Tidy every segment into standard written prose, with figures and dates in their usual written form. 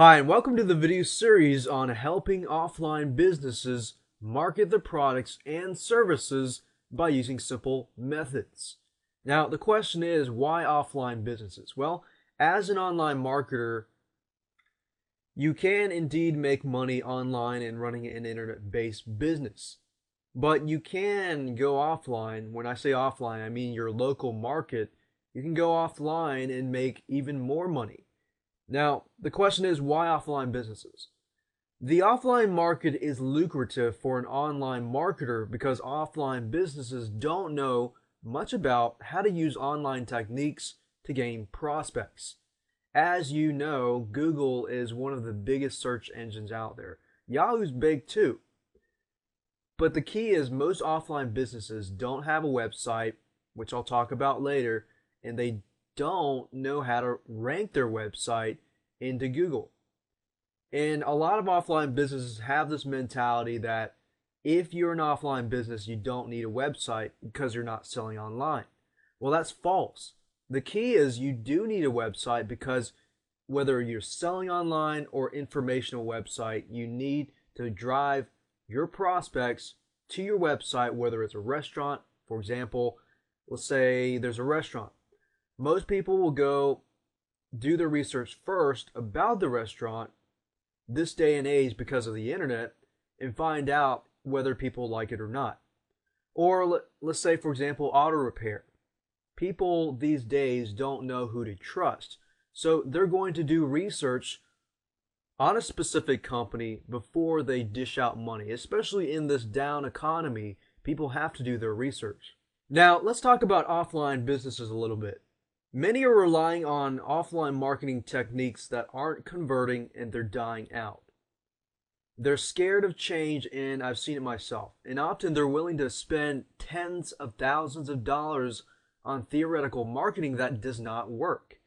Hi, and welcome to the video series on helping offline businesses market their products and services by using simple methods. Now, the question is, why offline businesses? Well, as an online marketer, you can indeed make money online and running an internet-based business. But you can go offline. When I say offline, I mean your local market. You can go offline and make even more money. Now, the question is, why offline businesses? The offline market is lucrative for an online marketer because offline businesses don't know much about how to use online techniques to gain prospects. As you know, Google is one of the biggest search engines out there. Yahoo's big too. But the key is most offline businesses don't have a website, which I'll talk about later, and they don't know how to rank their website into Google. And a lot of offline businesses have this mentality that if you're an offline business, you don't need a website because you're not selling online. Well, that's false. The key is you do need a website because whether you're selling online or informational website, you need to drive your prospects to your website, whether it's a restaurant. For example, let's say there's a restaurant. Most people will go do their research first about the restaurant this day and age because of the internet and find out whether people like it or not. Or let's say, for example, auto repair. People these days don't know who to trust. So they're going to do research on a specific company before they dish out money. Especially in this down economy, people have to do their research. Now, let's talk about offline businesses a little bit. Many are relying on offline marketing techniques that aren't converting and they're dying out. They're scared of change, and I've seen it myself. And often they're willing to spend tens of thousands of dollars on theoretical marketing that does not work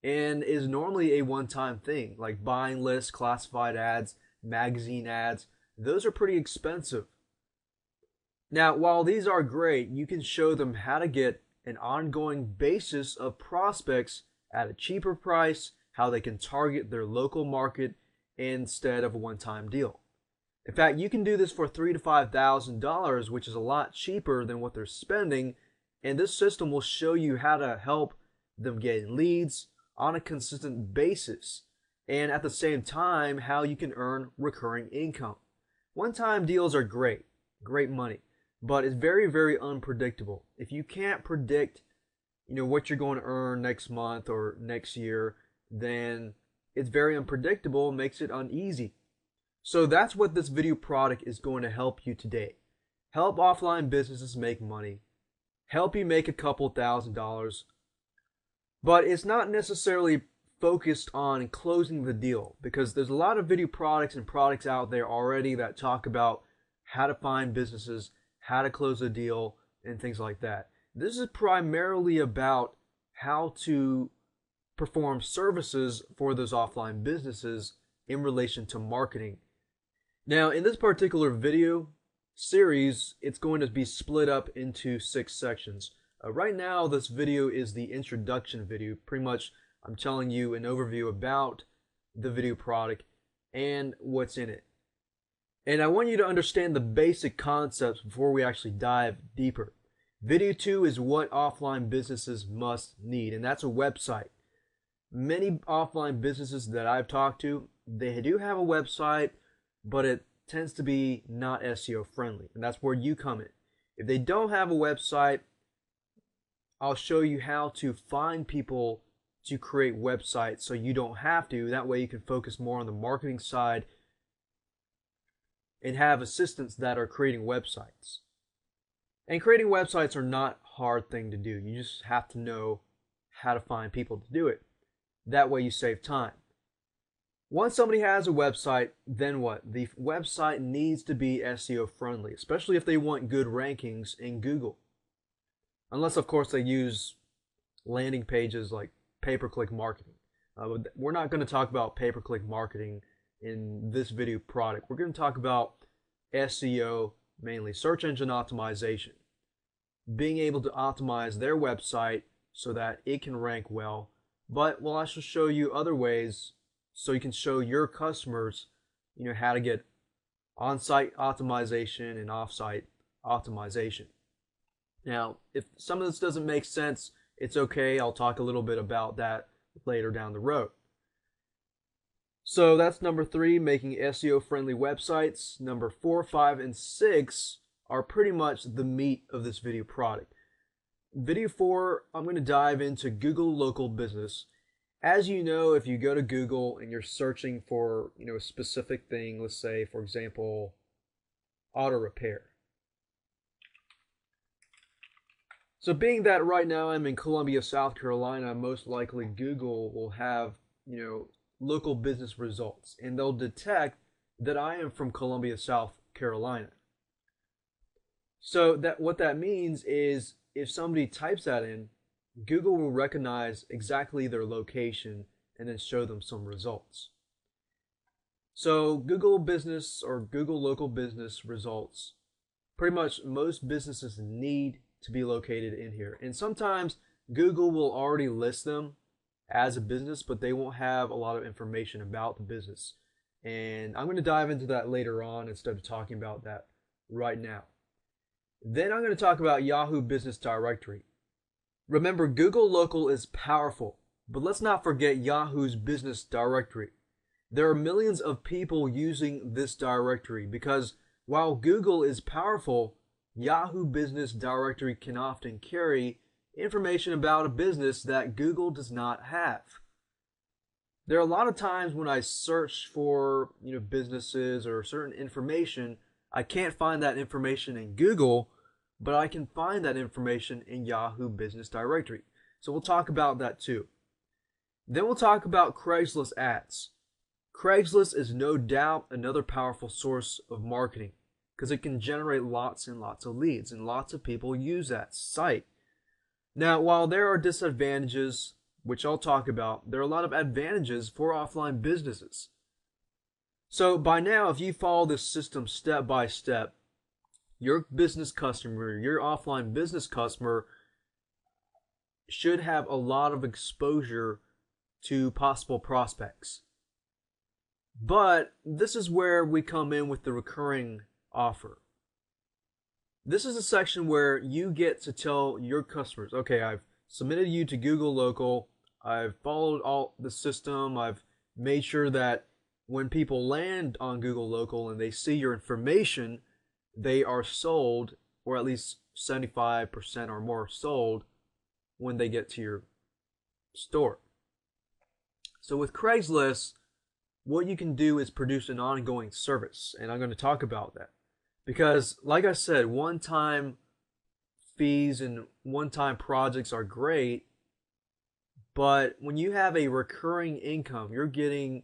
and is normally a one-time thing, like buying lists, classified ads, magazine ads. Those are pretty expensive. Now, while these are great, you can show them how to get an ongoing basis of prospects at a cheaper price, how they can target their local market instead of a one-time deal. In fact, you can do this for $3,000 to $5,000, which is a lot cheaper than what they're spending, and this system will show you how to help them get leads on a consistent basis, and at the same time, how you can earn recurring income. One-time deals are great money. But it's very, very unpredictable. If you can't predict, what you're going to earn next month or next year, then it's very unpredictable and makes it uneasy. So that's what this video product is going to help you today. Help offline businesses make money. Help you make a couple $1,000s. But it's not necessarily focused on closing the deal because there's a lot of video products and products out there already that talk about how to find businesses, how to close a deal, and things like that. This is primarily about how to perform services for those offline businesses in relation to marketing. Now, in this particular video series, it's going to be split up into 6 sections. Right now, this video is the introduction video. Pretty much, I'm telling you an overview about the video product and what's in it. And I want you to understand the basic concepts before we actually dive deeper. Video 2 is what offline businesses must need, and that's a website. Many offline businesses that I've talked to, they do have a website, but it tends to be not SEO friendly, and that's where you come in. If they don't have a website, I'll show you how to find people to create websites so you don't have to. That way you can focus more on the marketing side and have assistants that are creating websites. And creating websites are not a hard thing to do. You just have to know how to find people to do it. That way you save time. Once somebody has a website, then what? The website needs to be SEO friendly, especially if they want good rankings in Google. Unless, of course, they use landing pages like pay-per-click marketing. We're not going to talk about pay-per-click marketing in this video product. We're going to talk about SEO, mainly search engine optimization. Being able to optimize their website so that it can rank well, but we'll also show you other ways so you can show your customers, how to get on-site optimization and off-site optimization. Now, if some of this doesn't make sense, it's okay. I'll talk a little bit about that later down the road. So that's number 3, making SEO friendly websites. Number 4, 5, and 6 are pretty much the meat of this video product. Video 4, I'm going to dive into Google Local Business. As you know, if you go to Google and you're searching for, a specific thing, let's say, for example, auto repair. So being that right now I'm in Columbia, South Carolina, most likely Google will have, local business results, and they'll detect that I am from Columbia, South Carolina. So what that means is if somebody types that in, Google will recognize exactly their location and then show them some results. So Google Business or Google Local Business results, pretty much most businesses need to be located in here. And sometimes Google will already list them as a business, but they won't have a lot of information about the business. And I'm going to dive into that later on instead of talking about that right now. Then I'm going to talk about Yahoo Business Directory. Remember, Google Local is powerful, but let's not forget Yahoo's Business Directory. There are millions of people using this directory because while Google is powerful, Yahoo Business Directory can often carry information about a business that Google does not have. There are a lot of times when I search for, businesses or certain information, I can't find that information in Google, but I can find that information in Yahoo Business Directory. So we'll talk about that too. Then we'll talk about Craigslist ads. Craigslist is no doubt another powerful source of marketing because it can generate lots and lots of leads, and lots of people use that site. Now, while there are disadvantages, which I'll talk about, there are a lot of advantages for offline businesses. So by now, if you follow this system step by step, your business customer, your offline business customer should have a lot of exposure to possible prospects. But this is where we come in with the recurring offer. This is a section where you get to tell your customers, okay, I've submitted you to Google Local, I've followed all the system, I've made sure that when people land on Google Local and they see your information, they are sold, or at least 75% or more sold when they get to your store. So with Craigslist, what you can do is produce an ongoing service, and I'm going to talk about that. Because, like I said, one-time fees and one-time projects are great, but when you have a recurring income, you're getting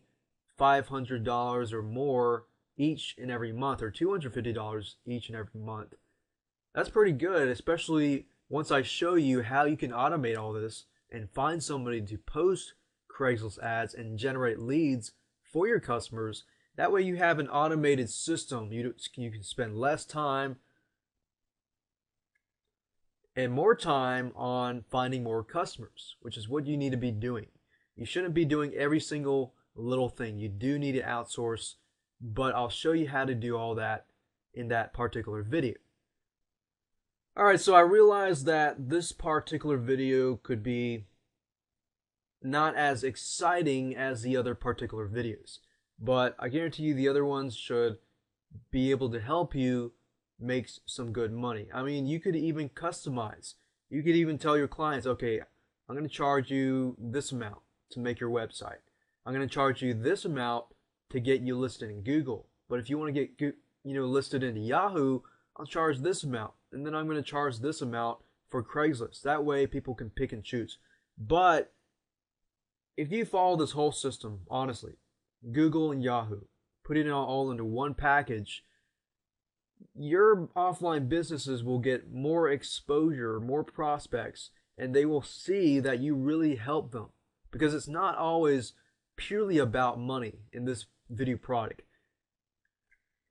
$500 or more each and every month, or $250 each and every month. That's pretty good, especially once I show you how you can automate all this and find somebody to post Craigslist ads and generate leads for your customers. That way you have an automated system. You can spend less time and more time on finding more customers, which is what you need to be doing. You shouldn't be doing every single little thing. You do need to outsource, but I'll show you how to do all that in that particular video. Alright, so I realized that this particular video could be not as exciting as the other particular videos, but I guarantee you the other ones should be able to help you make some good money. I mean, you could even customize. You could even tell your clients, okay, I'm going to charge you this amount to make your website. I'm going to charge you this amount to get you listed in Google. But if you want to get listed into Yahoo, I'll charge this amount. And then I'm going to charge this amount for Craigslist. That way people can pick and choose. But if you follow this whole system, honestly, Google and Yahoo, put it all into one package, your offline businesses will get more exposure, more prospects, and they will see that you really help them. Because it's not always purely about money in this video product.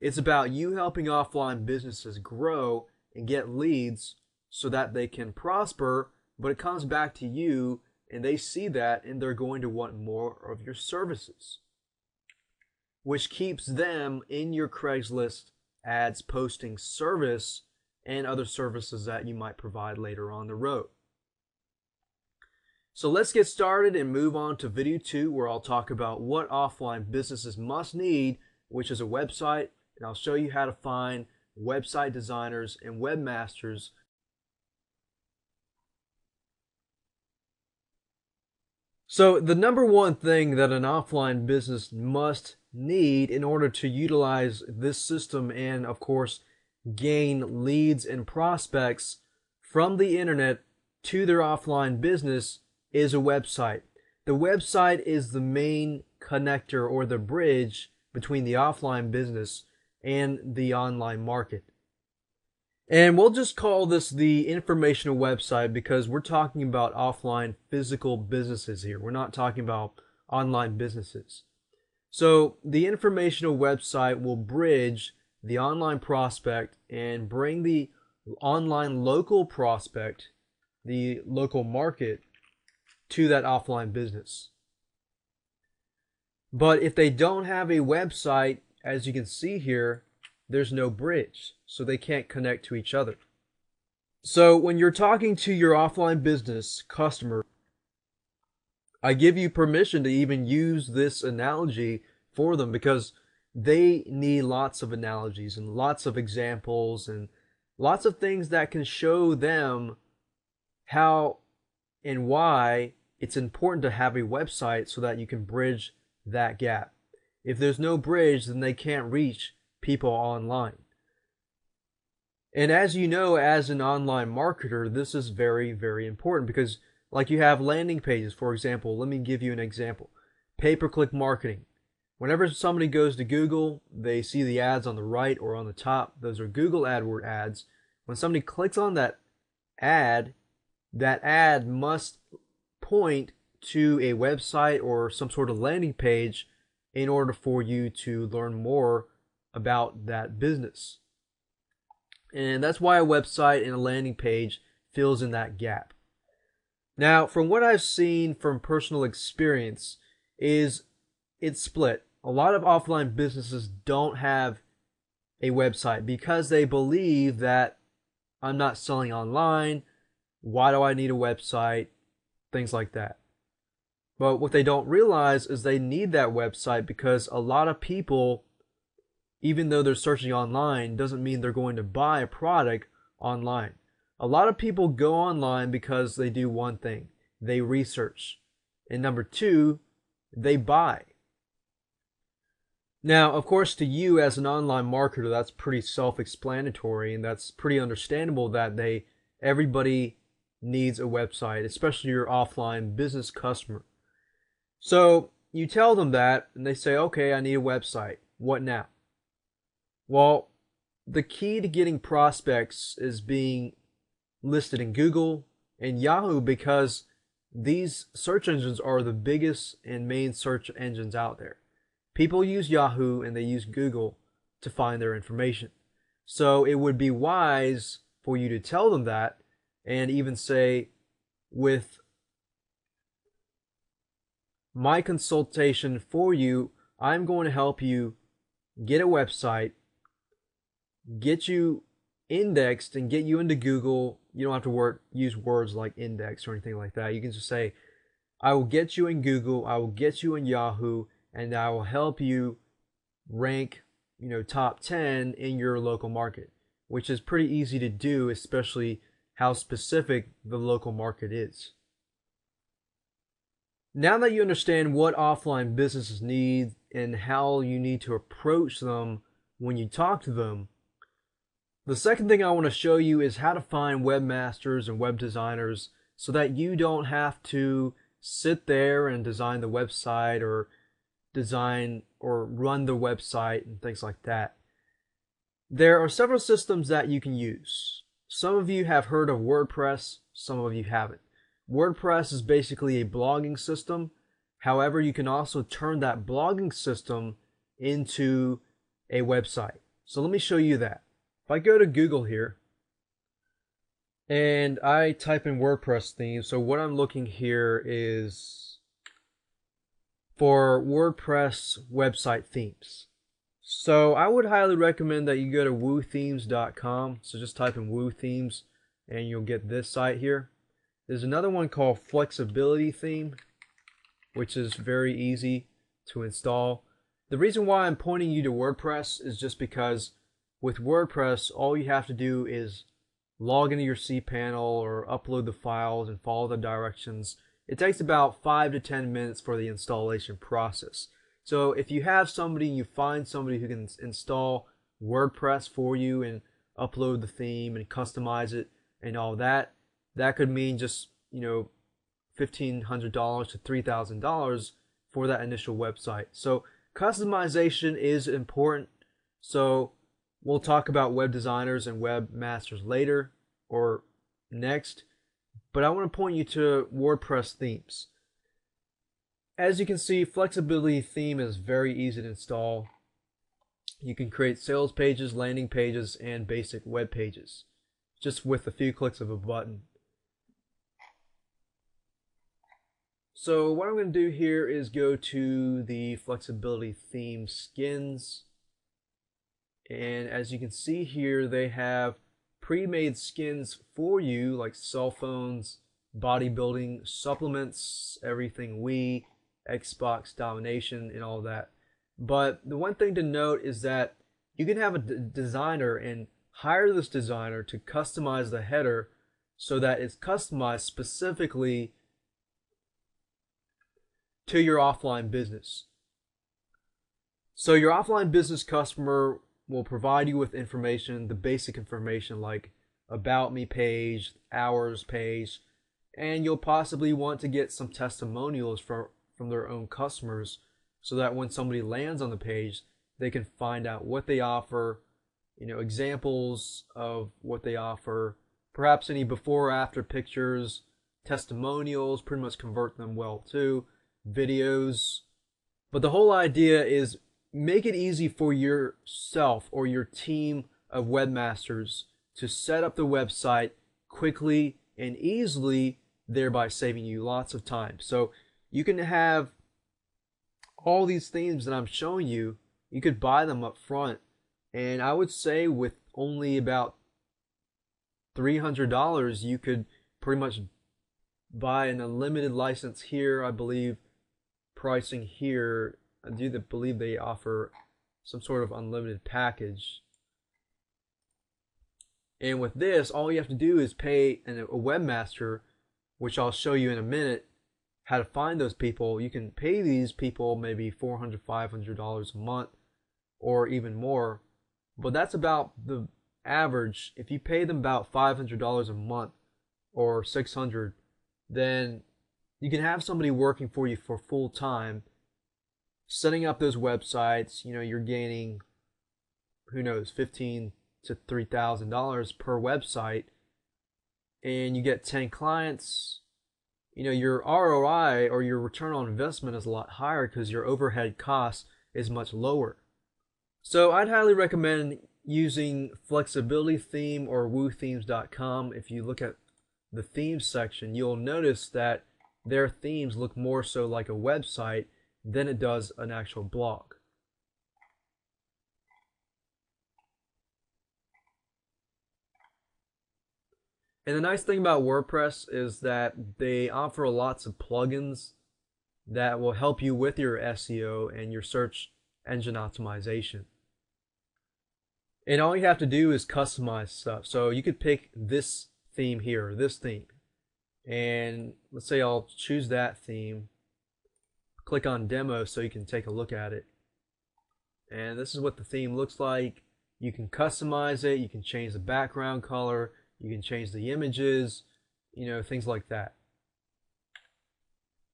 It's about you helping offline businesses grow and get leads so that they can prosper, but it comes back to you and they see that and they're going to want more of your services. which keeps them in your Craigslist ads posting service and other services that you might provide later on the road. So let's get started and move on to video 2, where I'll talk about what offline businesses must need, which is a website, and I'll show you how to find website designers and webmasters. So the number one thing that an offline business must need in order to utilize this system and, of course, gain leads and prospects from the internet to their offline business is a website. The website is the main connector or the bridge between the offline business and the online market. And we'll just call this the informational website because we're talking about offline physical businesses here. We're not talking about online businesses. So the informational website will bridge the online prospect and bring the online local prospect, the local market, to that offline business. But if they don't have a website, as you can see here, there's no bridge, so they can't connect to each other. So when you're talking to your offline business customer, I give you permission to even use this analogy for them because they need lots of analogies and lots of examples and lots of things that can show them how and why it's important to have a website so that you can bridge that gap. If there's no bridge, then they can't reach people online. And as you know, as an online marketer, this is very, very important because like you have landing pages, for example. Let me give you an example. Pay-per-click marketing. Whenever somebody goes to Google, they see the ads on the right or on the top. Those are Google AdWords ads. When somebody clicks on that ad must point to a website or some sort of landing page in order for you to learn more about that business. And that's why a website and a landing page fills in that gap. Now, from what I've seen from personal experience is it's split. A lot of offline businesses don't have a website because they believe that I'm not selling online. Why do I need a website? Things like that. But what they don't realize is they need that website because a lot of people, even though they're searching online, doesn't mean they're going to buy a product online. A lot of people go online because they do one thing. They research. And number two, they buy. Now, of course, to you as an online marketer, that's pretty self-explanatory, and that's pretty understandable that everybody needs a website, especially your offline business customer. So you tell them that, and they say, okay, I need a website. What now? Well, the key to getting prospects is being listed in Google and Yahoo because these search engines are the biggest and main search engines out there. People use Yahoo and they use Google to find their information. So it would be wise for you to tell them that and even say, with my consultation for you, I'm going to help you get a website, get you indexed and get you into Google. You don't have to use words like index or anything like that. You can just say, I will get you in Google, I will get you in Yahoo, and I will help you rank, top 10 in your local market, which is pretty easy to do, especially how specific the local market is. Now that you understand what offline businesses need and how you need to approach them when you talk to them, the second thing I want to show you is how to find webmasters and web designers so that you don't have to sit there and design the website or design or run the website and things like that. There are several systems that you can use. Some of you have heard of WordPress, some of you haven't. WordPress is basically a blogging system. However, you can also turn that blogging system into a website. So let me show you that. If I go to Google here and I type in WordPress theme, so what I'm looking here is for WordPress website themes. So I would highly recommend that you go to woothemes.com. So just type in Woo Themes and you'll get this site here. There's another one called Flexibility Theme, which is very easy to install. The reason why I'm pointing you to WordPress is just because with WordPress, all you have to do is log into your cPanel or upload the files and follow the directions. It takes about 5 to 10 minutes for the installation process. So if you have somebody, you find somebody who can install WordPress for you and upload the theme and customize it and all that, that could mean just, $1,500 to $3,000 for that initial website. So customization is important. So we'll talk about web designers and webmasters later or next, but I want to point you to WordPress themes. As you can see, Flexibility Theme is very easy to install. You can create sales pages, landing pages, and basic web pages just with a few clicks of a button. So what I'm going to do here is go to the Flexibility Theme skins. And as you can see here, they have pre-made skins for you, like cell phones, bodybuilding, supplements, everything Wii, Xbox domination, and all that. But the one thing to note is that you can have a designer and hire this designer to customize the header so that it's customized specifically to your offline business. So your offline business customer will provide you with information, the basic information like about me page, hours page, and you'll possibly want to get some testimonials from their own customers so that when somebody lands on the page, they can find out what they offer, examples of what they offer, perhaps any before or after pictures, testimonials, pretty much convert them well too, videos. But the whole idea is make it easy for yourself or your team of webmasters to set up the website quickly and easily, thereby saving you lots of time. So you can have all these themes that I'm showing you, you could buy them up front, and I would say with only about $300 you could pretty much buy an unlimited license here. I believe pricing here, I do believe they offer some sort of unlimited package. And with this, all you have to do is pay a webmaster, which I'll show you in a minute how to find those people. You can pay these people maybe $400, $500 a month or even more. But that's about the average. If you pay them about $500 a month or $600, then you can have somebody working for you for full time, setting up those websites. You're gaining, who knows, $1,500 to $3,000 per website, and you get 10 clients. Your ROI or your return on investment is a lot higher because your overhead cost is much lower. So I'd highly recommend using Flexibility Theme or woothemes.com. If you look at the themes section, you'll notice that their themes look more so like a website than it does an actual blog. And the nice thing about WordPress is that they offer lots of plugins that will help you with your SEO and your search engine optimization. And all you have to do is customize stuff. So you could pick this theme here, this theme. And let's say I'll choose that theme. Click on demo so you can take a look at it. And this is what the theme looks like. You can customize it. You can change the background color. You can change the images, things like that.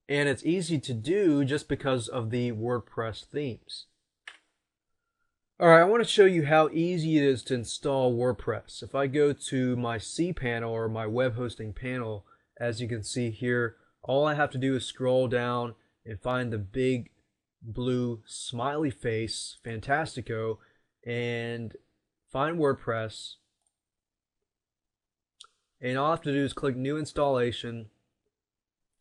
And it's easy to do just because of the WordPress themes. Alright, I want to show you how easy it is to install WordPress. If I go to my cPanel or my web hosting panel, as you can see here, all I have to do is scroll down and find the big blue smiley face, Fantastico, and find WordPress. And all I have to do is click New Installation,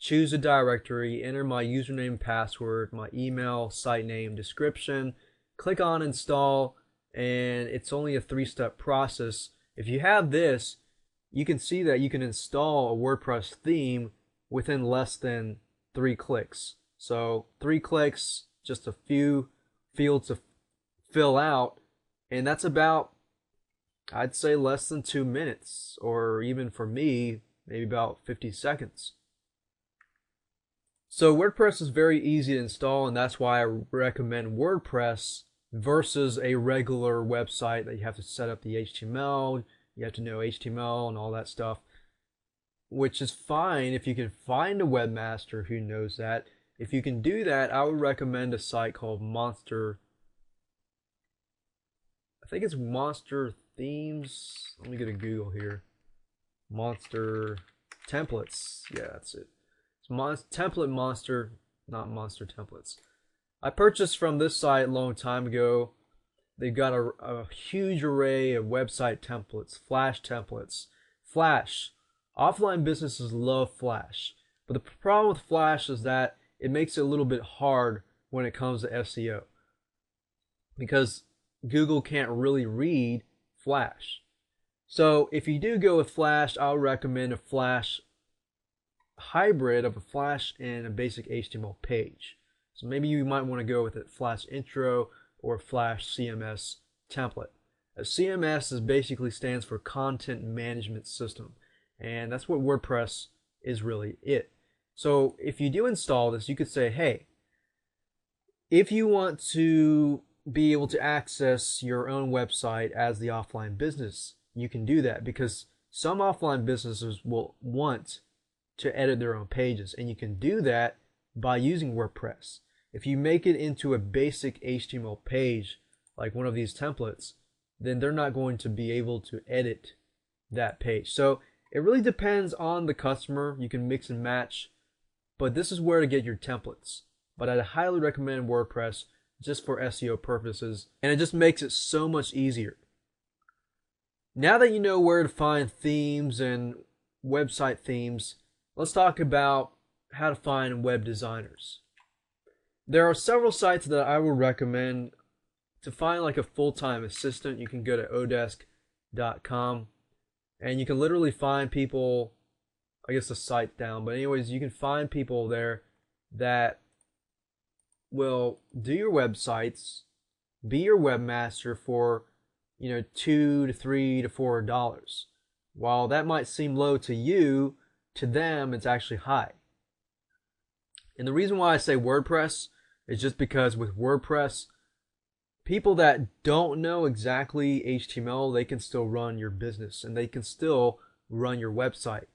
choose a directory, enter my username, password, my email, site name, description, click on install, and it's only a 3-step process. If you have this, you can see that you can install a WordPress theme within less than 3 clicks. So 3 clicks, just a few fields to fill out, and that's about, I'd say, less than 2 minutes, or even for me, maybe about 50 seconds. So WordPress is very easy to install, and that's why I recommend WordPress versus a regular website that you have to set up the HTML, you have to know HTML and all that stuff, which is fine if you can find a webmaster who knows that. If you can do that, I would recommend a site called Monster. I think it's Monster Themes. Let me get a Google here. Monster Templates. Yeah, that's it. It's Template Monster, not Monster Templates. I purchased from this site a long time ago. They've got a huge array of website templates, Flash templates. Flash. Offline businesses love Flash. But the problem with Flash is that it makes it a little bit hard when it comes to SEO, because Google can't really read Flash. So if you do go with Flash, I would recommend a Flash hybrid of a Flash and a basic HTML page. So maybe you might want to go with a Flash intro or Flash CMS template. A CMS is basically stands for Content Management System, and that's what WordPress is really it. So if you do install this, you could say, hey, if you want to be able to access your own website as the offline business, you can do that, because some offline businesses will want to edit their own pages, and you can do that by using WordPress. If you make it into a basic HTML page, like one of these templates, then they're not going to be able to edit that page. So it really depends on the customer. You can mix and match, but this is where to get your templates. But I'd highly recommend WordPress just for SEO purposes, and it just makes it so much easier. Now that you know where to find themes and website themes, let's talk about how to find web designers. There are several sites that I would recommend to find like a full-time assistant. You can go to Odesk.com and you can literally find people, I guess the site down, but anyways, you can find people there that will do your websites, be your webmaster for, $2 to $3 to $4. While that might seem low to you, to them it's actually high. And the reason why I say WordPress is just because with WordPress, people that don't know exactly HTML, they can still run your business and they can still run your website.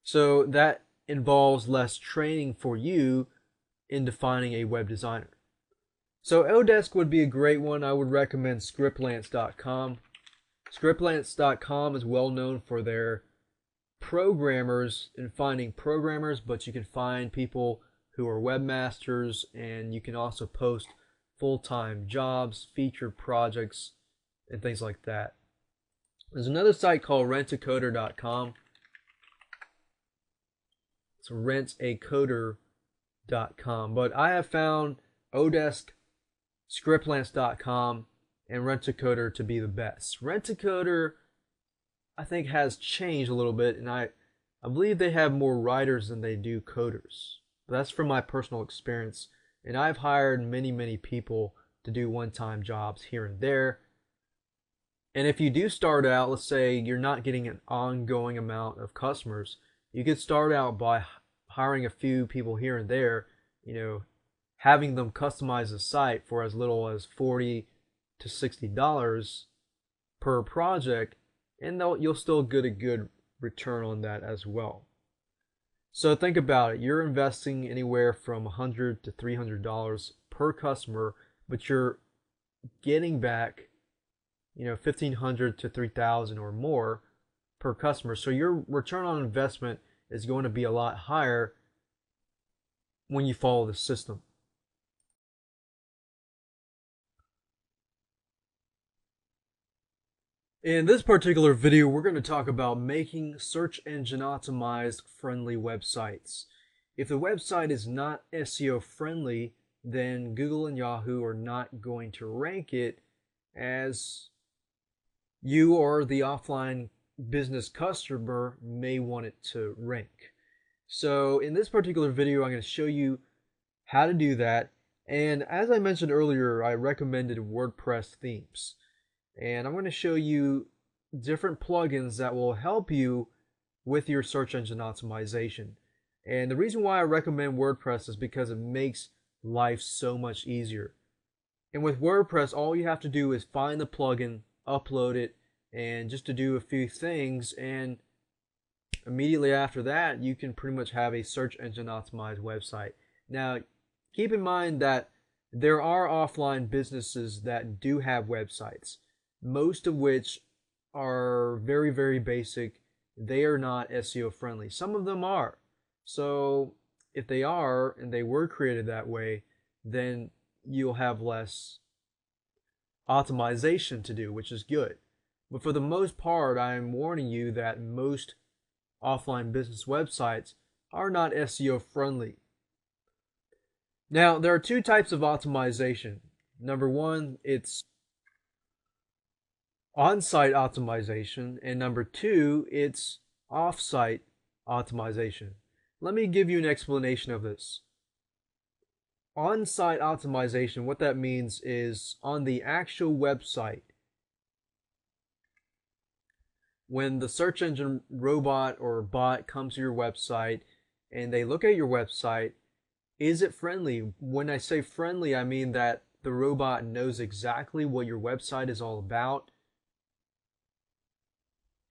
So that involves less training for you in defining a web designer. So Odesk would be a great one. I would recommend Scriptlance.com. Scriptlance.com is well known for their programmers and finding programmers, but you can find people who are webmasters, and you can also post full-time jobs, featured projects, and things like that. There's another site called rentacoder.com. It's rentacoder.com, but I have found Odesk, Scriptlance.com, and Rentacoder to be the best. Rentacoder, I think, has changed a little bit, and I believe they have more writers than they do coders. But that's from my personal experience, and I've hired many people to do one-time jobs here and there. And if you do start out, let's say you're not getting an ongoing amount of customers, you could start out by hiring a few people here and there, having them customize the site for as little as $40 to $60 per project, and you'll still get a good return on that as well. So think about it. You're investing anywhere from $100 to $300 per customer, but you're getting back, $1,500 to $3,000 or more per customer. So your return on investment is going to be a lot higher when you follow the system. In this particular video, we're going to talk about making search engine optimized friendly websites. If the website is not SEO friendly, then Google and Yahoo are not going to rank it as you or the offline business customer may want it to rank. So in this particular video, I'm going to show you how to do that. And as I mentioned earlier, I recommended WordPress themes. And I'm going to show you different plugins that will help you with your search engine optimization. And the reason why I recommend WordPress is because it makes life so much easier. And with WordPress, all you have to do is find the plugin, upload it, and just to do a few things, and immediately after that, you can pretty much have a search engine optimized website. Now, keep in mind that there are offline businesses that do have websites, most of which are very, very basic. They are not SEO friendly. Some of them are. So if they are, and they were created that way, then you'll have less optimization to do, which is good. But for the most part, I'm warning you that most offline business websites are not SEO friendly. Now, there are two types of optimization. Number one, it's on-site optimization, and number two, it's off-site optimization. Let me give you an explanation of this. On-site optimization, what that means is on the actual website, when the search engine robot or bot comes to your website and they look at your website, is it friendly? When I say friendly, I mean that the robot knows exactly what your website is all about,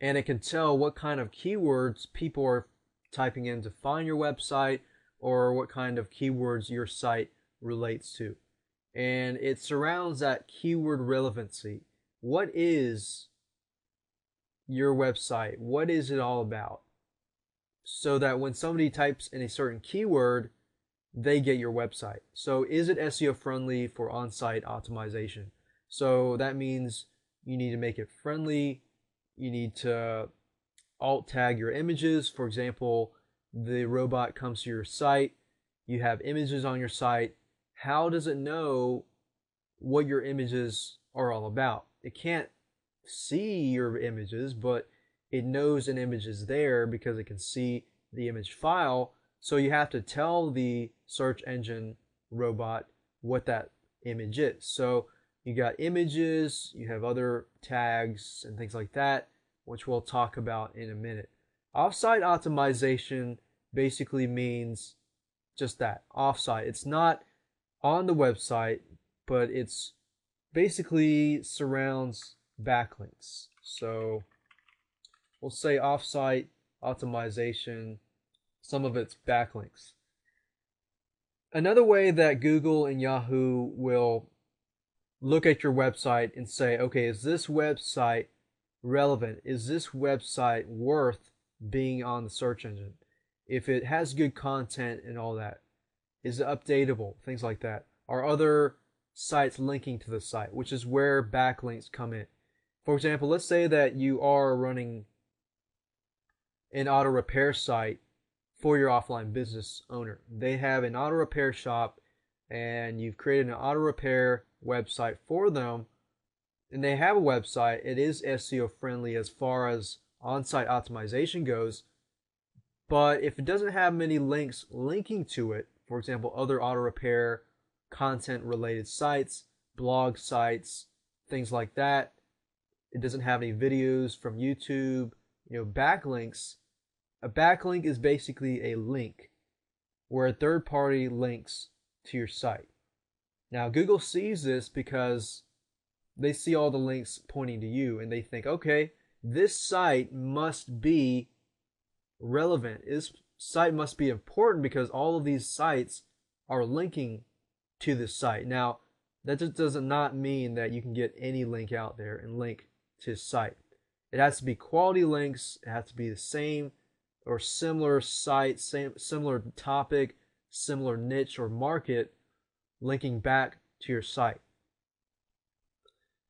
and it can tell what kind of keywords people are typing in to find your website, or what kind of keywords your site relates to. And it surrounds that keyword relevancy. What is your website? What is it all about? So that when somebody types in a certain keyword, they get your website. So is it SEO friendly for on-site optimization? So that means you need to make it friendly. You need to alt tag your images. For example, the robot comes to your site. You have images on your site. How does it know what your images are all about? It can't see your images, but it knows an image is there because it can see the image file. So you have to tell the search engine robot what that image is. So you got images, you have other tags and things like that, which we'll talk about in a minute. Offsite optimization basically means just that, offsite. It's not on the website, but it's basically surrounds backlinks. So we'll say offsite optimization, some of it's backlinks. Another way that Google and Yahoo will look at your website and say, okay, is this website relevant? Is this website worth being on the search engine? If it has good content and all that, is it updatable? Things like that. Are other sites linking to the site, which is where backlinks come in. For example, let's say that you are running an auto repair site for your offline business owner. They have an auto repair shop and you've created an auto repair website for them, and they have a website. It is SEO friendly as far as on-site optimization goes, but if it doesn't have many links linking to it, for example, other auto repair content related sites, blog sites, things like that, it doesn't have any videos from YouTube, backlinks. A backlink is basically a link where a third party links to your site. Now, Google sees this because they see all the links pointing to you and they think, okay, this site must be relevant. This site must be important because all of these sites are linking to this site. Now, that just does not mean that you can get any link out there and link to his site. It has to be quality links. It has to be the same or similar site, similar topic, similar niche or market linking back to your site.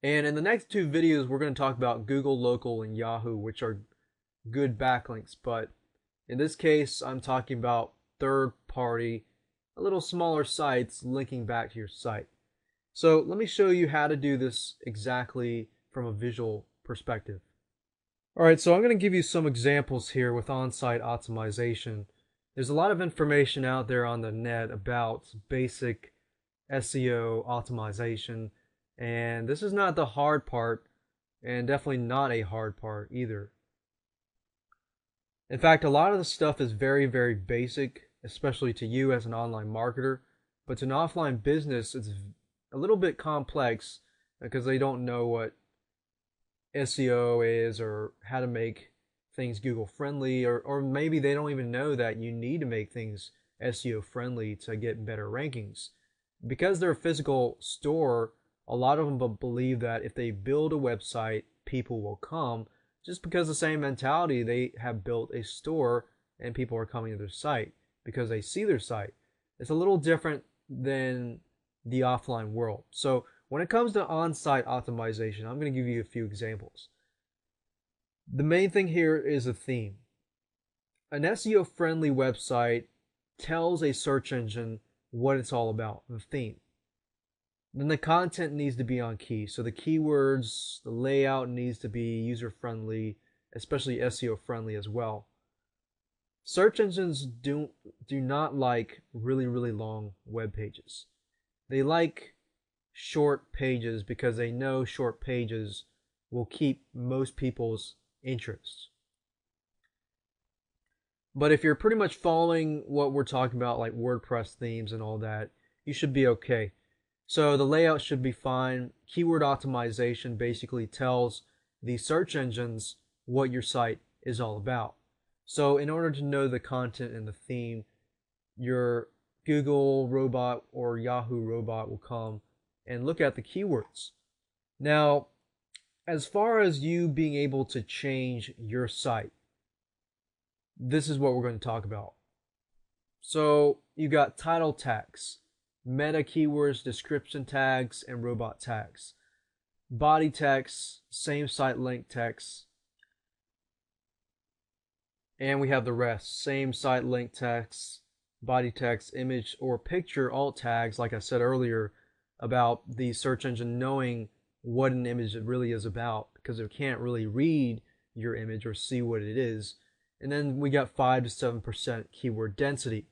And in the next two videos, we're going to talk about Google Local and Yahoo, which are good backlinks. But in this case, I'm talking about third-party, a little smaller sites linking back to your site. So let me show you how to do this exactly from a visual perspective. All right, so I'm going to give you some examples here with on-site optimization. There's a lot of information out there on the net about basic SEO optimization, and this is not the hard part, and definitely not a hard part either. In fact, a lot of the stuff is very, very basic, especially to you as an online marketer, but to an offline business, it's a little bit complex because they don't know what SEO is or how to make things Google friendly, or maybe they don't even know that you need to make things SEO friendly to get better rankings. Because they're a physical store, a lot of them believe that if they build a website, people will come, just because the same mentality, they have built a store and people are coming to their site because they see their site. It's a little different than the offline world. So when it comes to on-site optimization, I'm going to give you a few examples. The main thing here is a theme. An SEO-friendly website tells a search engine what it's all about, the theme. Then the content needs to be on key. So the keywords, the layout needs to be user-friendly, especially SEO-friendly as well. Search engines do not like really, really long web pages. They like short pages because they know short pages will keep most people's interest. But if you're pretty much following what we're talking about, like WordPress themes and all that, you should be okay. So the layout should be fine. Keyword optimization basically tells the search engines what your site is all about. So in order to know the content and the theme, your Google robot or Yahoo robot will come and look at the keywords. Now, as far as you being able to change your site, this is what we're going to talk about. So you got title tags, meta keywords, description tags, and robot tags. Body text, same site link text, and we have the rest. Same site link text, body text, image, or picture alt tags, like I said earlier, about the search engine knowing what an image really is about, because it can't really read your image or see what it is. And then we got 5 to 7% keyword density.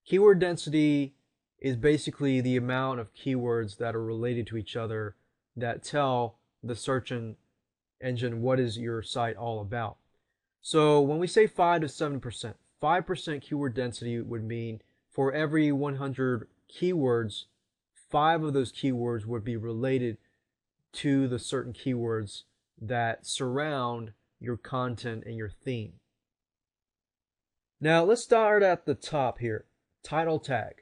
Keyword density is basically the amount of keywords that are related to each other that tell the search engine what is your site all about. So when we say 5 to 7%, 5% keyword density would mean for every 100 keywords, 5 of those keywords would be related to the certain keywords that surround your content and your theme. Now let's start at the top here. Title tag.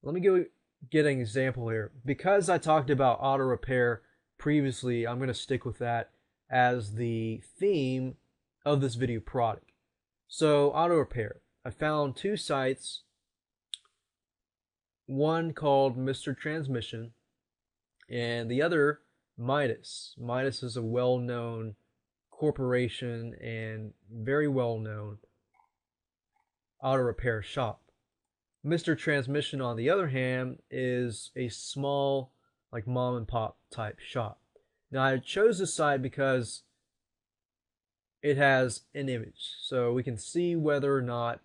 Let me go get an example here. Because I talked about auto repair previously, I'm going to stick with that as the theme of this video product. So auto repair. I found 2 sites. One called Mr. Transmission and the other Midas. Midas is a well-known corporation and very well-known auto repair shop. Mr. Transmission, on the other hand, is a small, like mom and pop type shop. Now I chose this site because it has an image, so we can see whether or not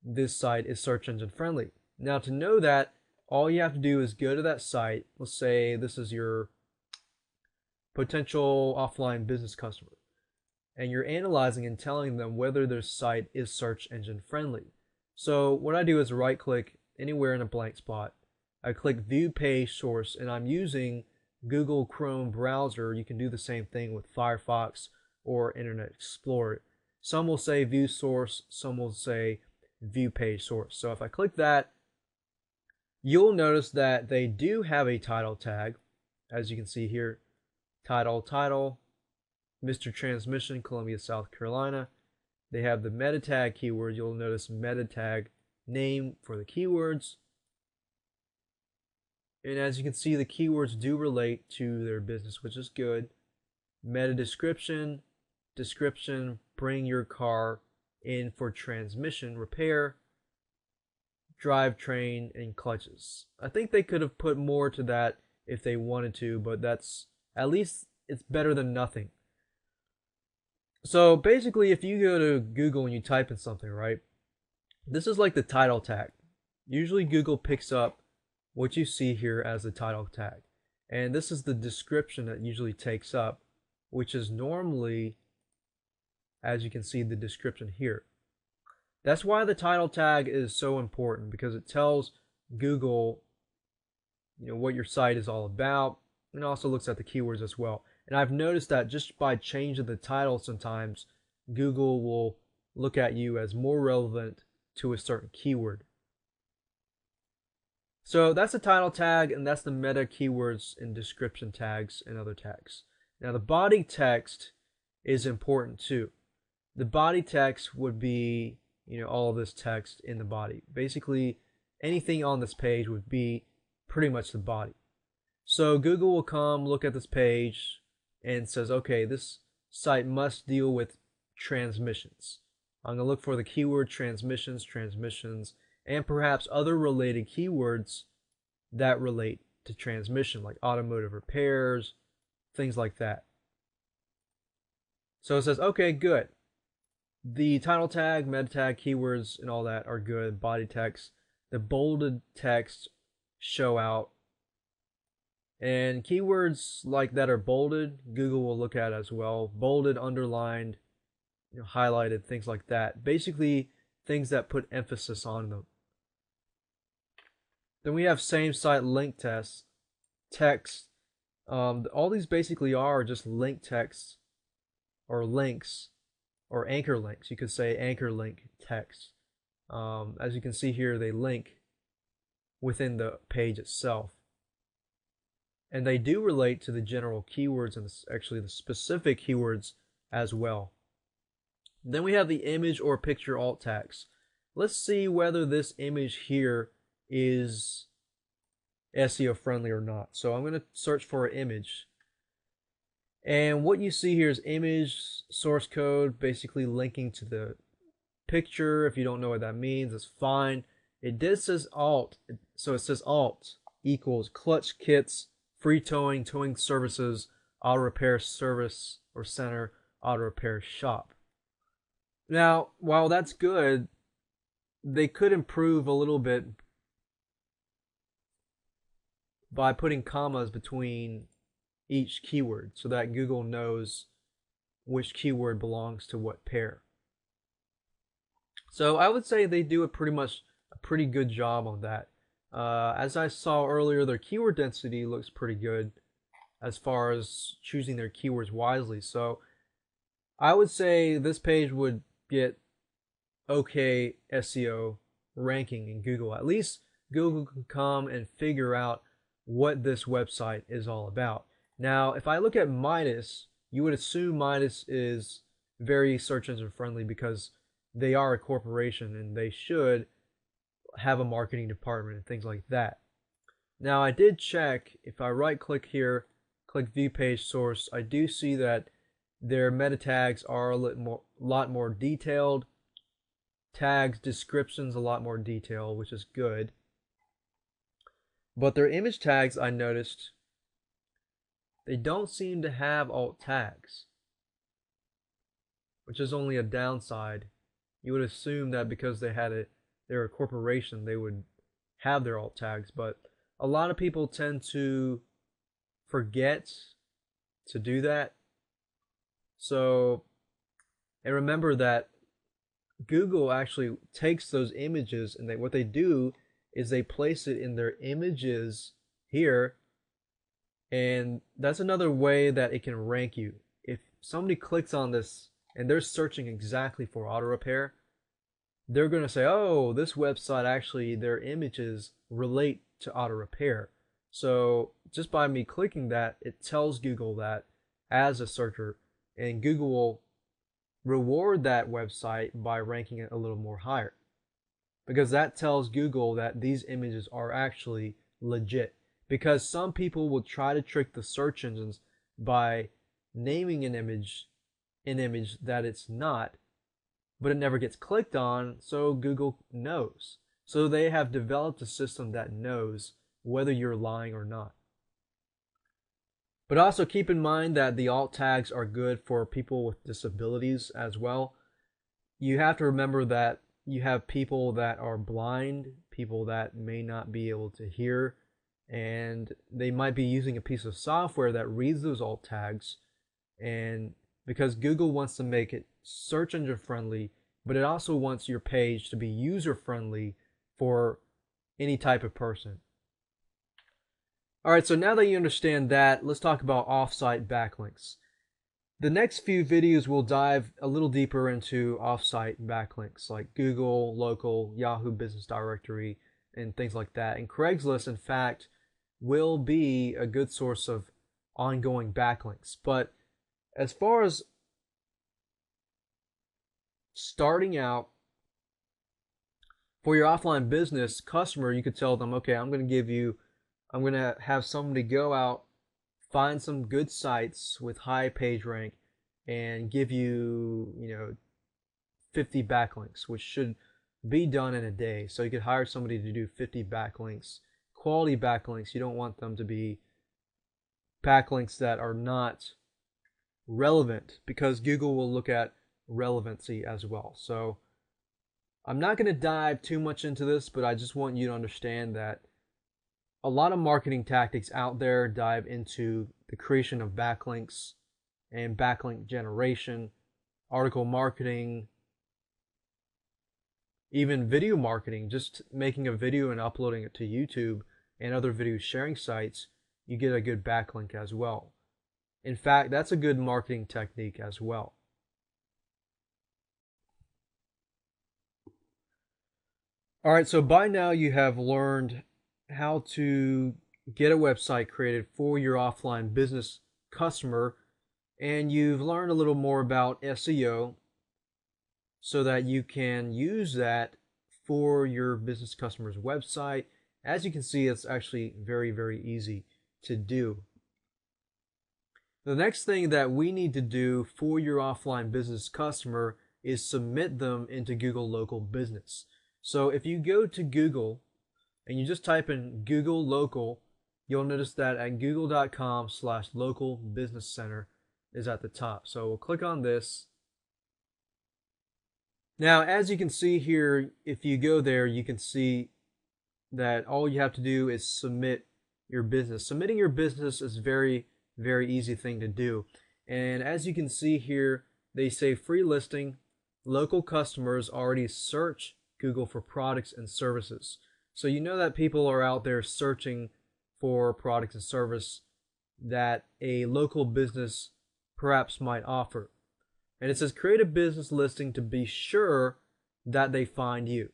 this site is search engine friendly. Now to know that, all you have to do is go to that site. Let's say this is your potential offline business customer, and you're analyzing and telling them whether their site is search engine friendly. So what I do is right click anywhere in a blank spot. I click view page source, and I'm using Google Chrome browser. You can do the same thing with Firefox or Internet Explorer. Some will say view source, some will say view page source. So if I click that, you'll notice that they do have a title tag, as you can see here. Title, Mr. Transmission, Columbia, South Carolina. They have the meta tag keyword. You'll notice meta tag name for the keywords. And as you can see, the keywords do relate to their business, which is good. Meta description, bring your car in for transmission repair, drivetrain, and clutches. I think they could have put more to that if they wanted to, but that's, at least it's better than nothing. So basically, if you go to Google and you type in something, right, this is like the title tag. Usually Google picks up what you see here as the title tag. And this is the description that usually takes up, which is normally, as you can see, the description here. That's why the title tag is so important, because it tells Google, what your site is all about, and also looks at the keywords as well. And I've noticed that just by changing the title, sometimes Google will look at you as more relevant to a certain keyword. So that's the title tag, and that's the meta keywords and description tags and other tags. Now the body text is important too. The body text would be, all of this text in the body. Basically, anything on this page would be pretty much the body. So Google will come look at this page and says, okay, this site must deal with transmissions. I'm going to look for the keyword transmissions, and perhaps other related keywords that relate to transmission, like automotive repairs, things like that. So it says, okay, good. The title tag, meta tag, keywords, and all that are good. Body text. The bolded text show out. And keywords like that are bolded, Google will look at as well. Bolded, underlined, highlighted, things like that. Basically, things that put emphasis on them. Then we have same site link text. All these basically are just link texts or links or anchor links. You could say anchor link text. As you can see here, they link within the page itself. And they do relate to the general keywords and actually the specific keywords as well. Then we have the image or picture alt tags. Let's see whether this image here is SEO friendly or not. So I'm going to search for an image. And what you see here is image source code, basically linking to the picture. If you don't know what that means, it's fine. It did says alt, so it says alt equals clutch kits, free towing, towing services, auto repair service or center, auto repair shop. Now, while that's good, they could improve a little bit by putting commas between each keyword so that Google knows which keyword belongs to what pair. So I would say they do a pretty good job on that. As I saw earlier, their keyword density looks pretty good as far as choosing their keywords wisely. So I would say this page would get okay SEO ranking in Google. At least Google can come and figure out what this website is all about. Now, if I look at Midas, you would assume Midas is very search engine friendly because they are a corporation and they should have a marketing department and things like that. Now, I did check. If I right click here, click view page source, I do see that their meta tags are a lot more detailed. Tags, descriptions, a lot more detail, which is good. But their image tags, I noticed, they don't seem to have alt tags, which is only a downside. You would assume that because they're a corporation, they would have their alt tags, but a lot of people tend to forget to do that. So, and remember that Google actually takes those images and what they do is they place it in their images here, and that's another way that it can rank you. If somebody clicks on this and they're searching exactly for auto repair, they're going to say, oh, this website actually, their images relate to auto repair. So just by me clicking that, it tells Google that as a searcher, and Google will reward that website by ranking it a little more higher, because that tells Google that these images are actually legit. because some people will try to trick the search engines by naming an image that it's not, but it never gets clicked on, so Google knows. So they have developed a system that knows whether you're lying or not. But also keep in mind that the alt tags are good for people with disabilities as well. You have to remember that you have people that are blind, people that may not be able to hear, and they might be using a piece of software that reads those alt tags. And because Google wants to make it search engine friendly, but it also wants your page to be user friendly for any type of person. Alright, so now that you understand that, let's talk about off-site backlinks. The next few videos will dive a little deeper into off-site backlinks like Google, local, Yahoo Business Directory, and things like that. And Craigslist, in fact, will be a good source of ongoing backlinks. But as far as starting out for your offline business customer, you could tell them, okay, I'm going to have somebody go out, find some good sites with high page rank, and give you, 50 backlinks, which should be done in a day. So you could hire somebody to do 50 backlinks, quality backlinks. You don't want them to be backlinks that are not relevant, because Google will look at relevancy as well. So I'm not going to dive too much into this, but I just want you to understand that a lot of marketing tactics out there dive into the creation of backlinks and backlink generation, article marketing, even video marketing, just making a video and uploading it to YouTube and other video sharing sites. You get a good backlink as well. In fact, that's a good marketing technique as well. All right, so by now you have learned how to get a website created for your offline business customer, and you've learned a little more about SEO so that you can use that for your business customer's website. As you can see, it's actually very, very easy to do. The next thing that we need to do for your offline business customer is submit them into Google Local Business. So if you go to Google and you just type in Google Local, you'll notice that at google.com/local business center is at the top. So we'll click on this. Now, as you can see here, if you go there, you can see that all you have to do is submit your business. Submitting your business is very, very easy thing to do. And as you can see here, they say free listing. Local customers already search Google for products and services. So you know that people are out there searching for products and service that a local business perhaps might offer. And it says create a business listing to be sure that they find you.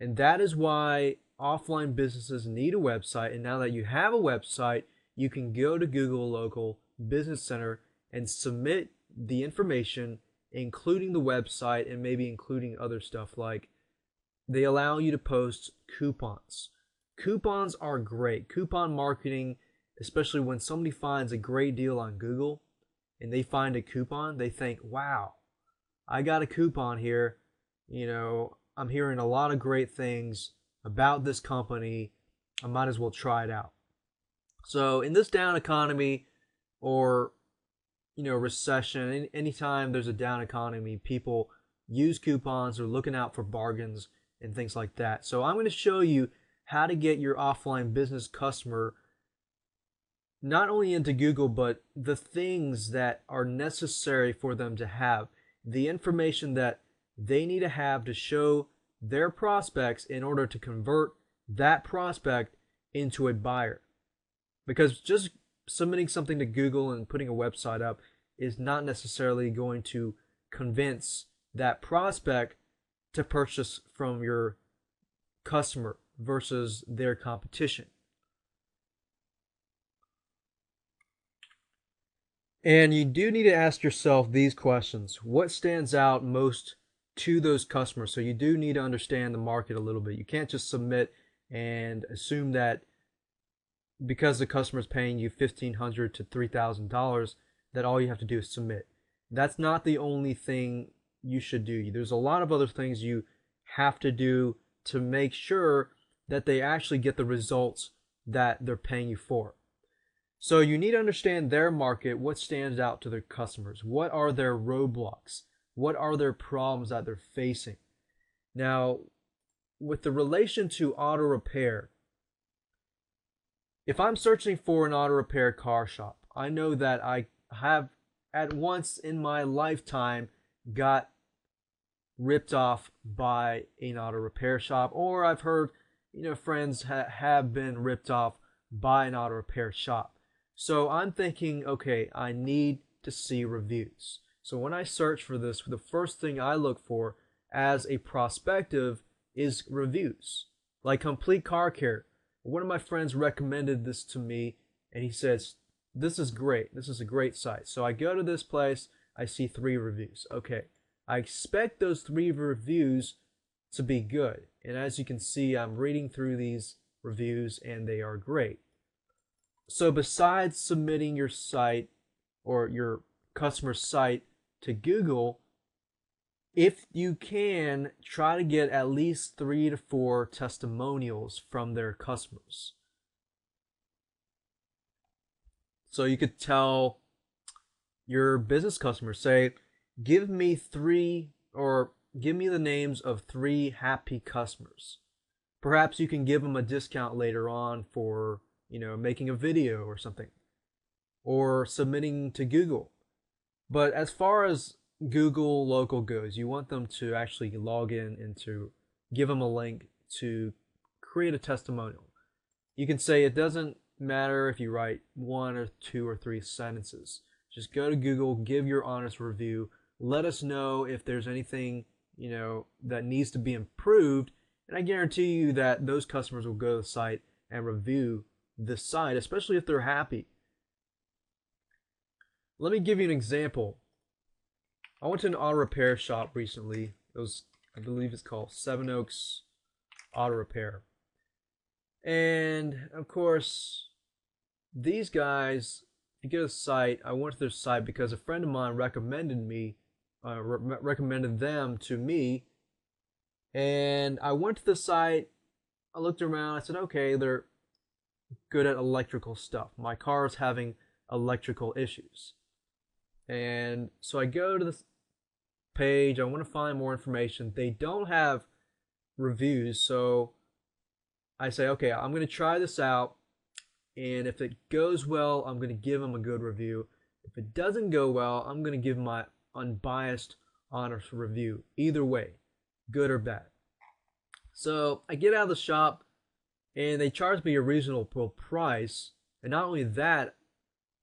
And that is why offline businesses need a website. And now that you have a website, you can go to Google Local Business Center and submit the information, including the website and maybe including other stuff like they allow you to post coupons. Coupons are great. Coupon marketing, especially when somebody finds a great deal on Google and they find a coupon, they think, wow, I got a coupon here. I'm hearing a lot of great things about this company. I might as well try it out. So in this down economy or recession, anytime there's a down economy, people use coupons or looking out for bargains and things like that. So I'm going to show you how to get your offline business customer not only into Google, but the things that are necessary for them to have, the information that they need to have to show their prospects in order to convert that prospect into a buyer. Because just submitting something to Google and putting a website up is not necessarily going to convince that prospect to purchase from your customer versus their competition. And you do need to ask yourself these questions. What stands out most to those customers? So you do need to understand the market a little bit. You can't just submit and assume that because the customer is paying you $1,500 to $3,000, that all you have to do is submit. That's not the only thing you should do. There's a lot of other things you have to do to make sure that they actually get the results that they're paying you for. So you need to understand their market, what stands out to their customers, what are their roadblocks, what are their problems that they're facing. Now, with the relation to auto repair, if I'm searching for an auto repair car shop, I know that I have at once in my lifetime got ripped off by an auto repair shop, or I've heard, friends have been ripped off by an auto repair shop. So I'm thinking, okay, I need to see reviews. So when I search for this, the first thing I look for as a prospective is reviews. Like Complete Car Care. One of my friends recommended this to me, and he says, this is great. This is a great site. So I go to this place, I see 3 reviews. Okay, I expect those 3 reviews to be good. And as you can see, I'm reading through these reviews, and they are great. So besides submitting your site or your customer site to Google, if you can, try to get at least 3 to 4 testimonials from their customers. So you could tell your business customers, say, give me the names of 3 happy customers. Perhaps you can give them a discount later on for making a video or something, or submitting to Google. But as far as Google Local goes, you want them to actually log in and to give them a link to create a testimonial. You can say it doesn't matter if you write 1 or 2 or 3 sentences. Just go to Google, give your honest review, let us know if there's anything that needs to be improved, and I guarantee you that those customers will go to the site and review the site, especially if they're happy. Let me give you an example. I went to an auto repair shop recently. I believe it's called Seven Oaks Auto Repair. And of course, these guys, if you go to the site, I went to their site because a friend of mine recommended them to me. And I went to the site, I looked around, I said, okay, they're good at electrical stuff. My car is having electrical issues. And so I go to this page, I want to find more information. They don't have reviews, so I say, okay, I'm going to try this out, and if it goes well, I'm going to give them a good review. If it doesn't go well, I'm going to give my unbiased, honest review. Either way, good or bad. So I get out of the shop, and they charge me a reasonable price. And not only that,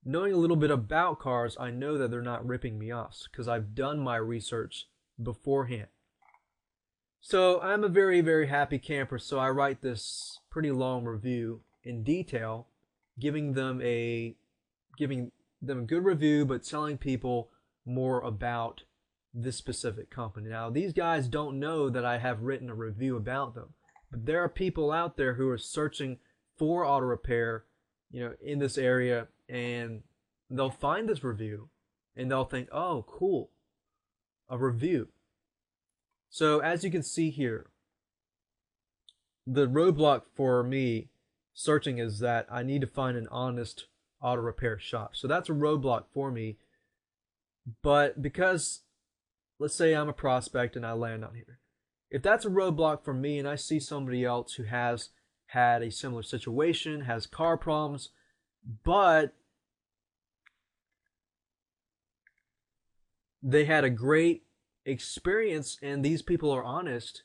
knowing a little bit about cars, I know that they're not ripping me off because I've done my research beforehand. So I'm a very, very happy camper. So I write this pretty long review in detail, giving them a good review, but telling people more about this specific company. Now, these guys don't know that I have written a review about them, but there are people out there who are searching for auto repair, in this area, and they'll find this review and they'll think, oh, cool, a review. So as you can see here, the roadblock for me searching is that I need to find an honest auto repair shop. So that's a roadblock for me. But because, let's say I'm a prospect and I land on here, if that's a roadblock for me and I see somebody else who has had a similar situation, has car problems, but they had a great experience and these people are honest,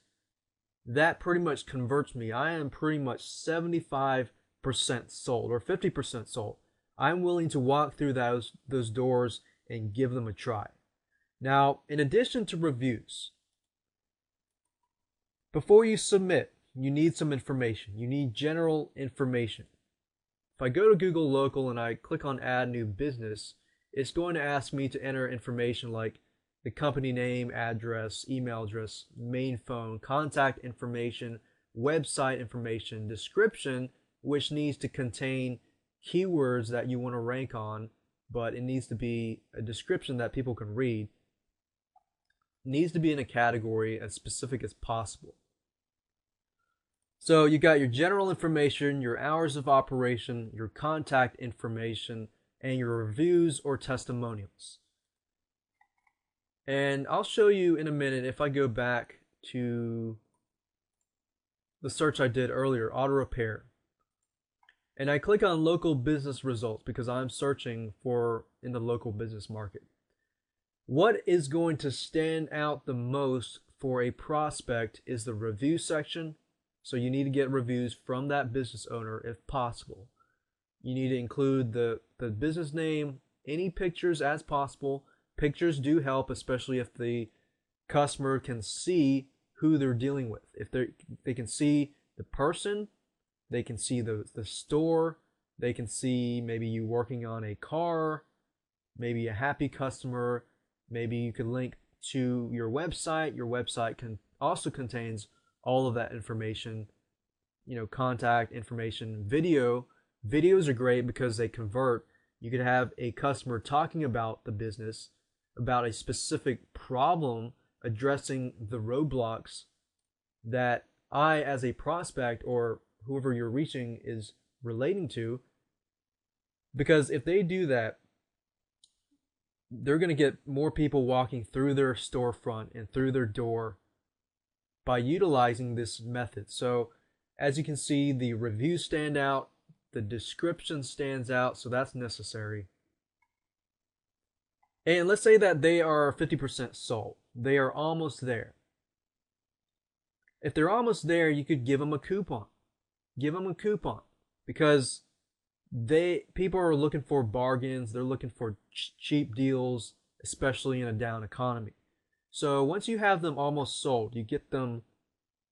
that pretty much converts me. I am pretty much 75% sold or 50% sold. I'm willing to walk through those doors and give them a try. Now, in addition to reviews, before you submit, you need some information. You need general information. If I go to Google Local and I click on Add New Business, it's going to ask me to enter information like the company name, address, email address, main phone, contact information, website information, description, which needs to contain keywords that you want to rank on, but it needs to be a description that people can read. It needs to be in a category as specific as possible. So you got your general information, your hours of operation, your contact information, and your reviews or testimonials. And I'll show you in a minute if I go back to the search I did earlier, auto repair. And I click on local business results because I'm searching for in the local business market. What is going to stand out the most for a prospect is the review section. So you need to get reviews from that business owner if possible. You need to include the business name, any pictures as possible. Pictures do help, especially if the customer can see who they're dealing with. If they can see the person, they can see the store, they can see maybe you working on a car, maybe a happy customer, maybe you could link to your website. Your website also contains all of that information, contact information, video. Videos are great because they convert. You could have a customer talking about the business, about a specific problem, addressing the roadblocks that I, as a prospect or whoever you're reaching, is relating to. Because if they do that, they're going to get more people walking through their storefront and through their door by utilizing this method. So as you can see, the reviews stand out, the description stands out, so that's necessary. And let's say that they are 50% sold. They are almost there. If they're almost there, you could give them a coupon. Give them a coupon because people are looking for bargains. They're looking for cheap deals, especially in a down economy. So once you have them almost sold, you get them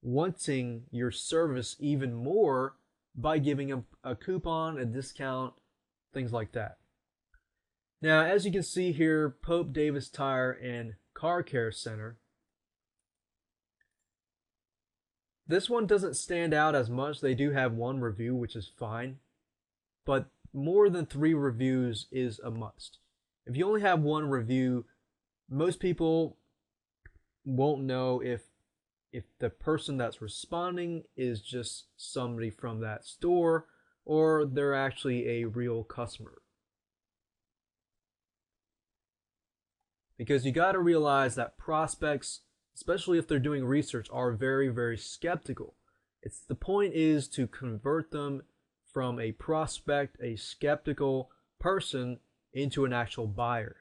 wanting your service even more by giving them a coupon, a discount, things like that. Now, as you can see here, Pope Davis Tire and Car Care Center. This one doesn't stand out as much. They do have one review, which is fine. But more than 3 reviews is a must. If you only have one review, most people won't know if the person that's responding is just somebody from that store or they're actually a real customer. Because you got to realize that prospects, especially if they're doing research, are very, very skeptical. The point is to convert them from a prospect, a skeptical person, into an actual buyer.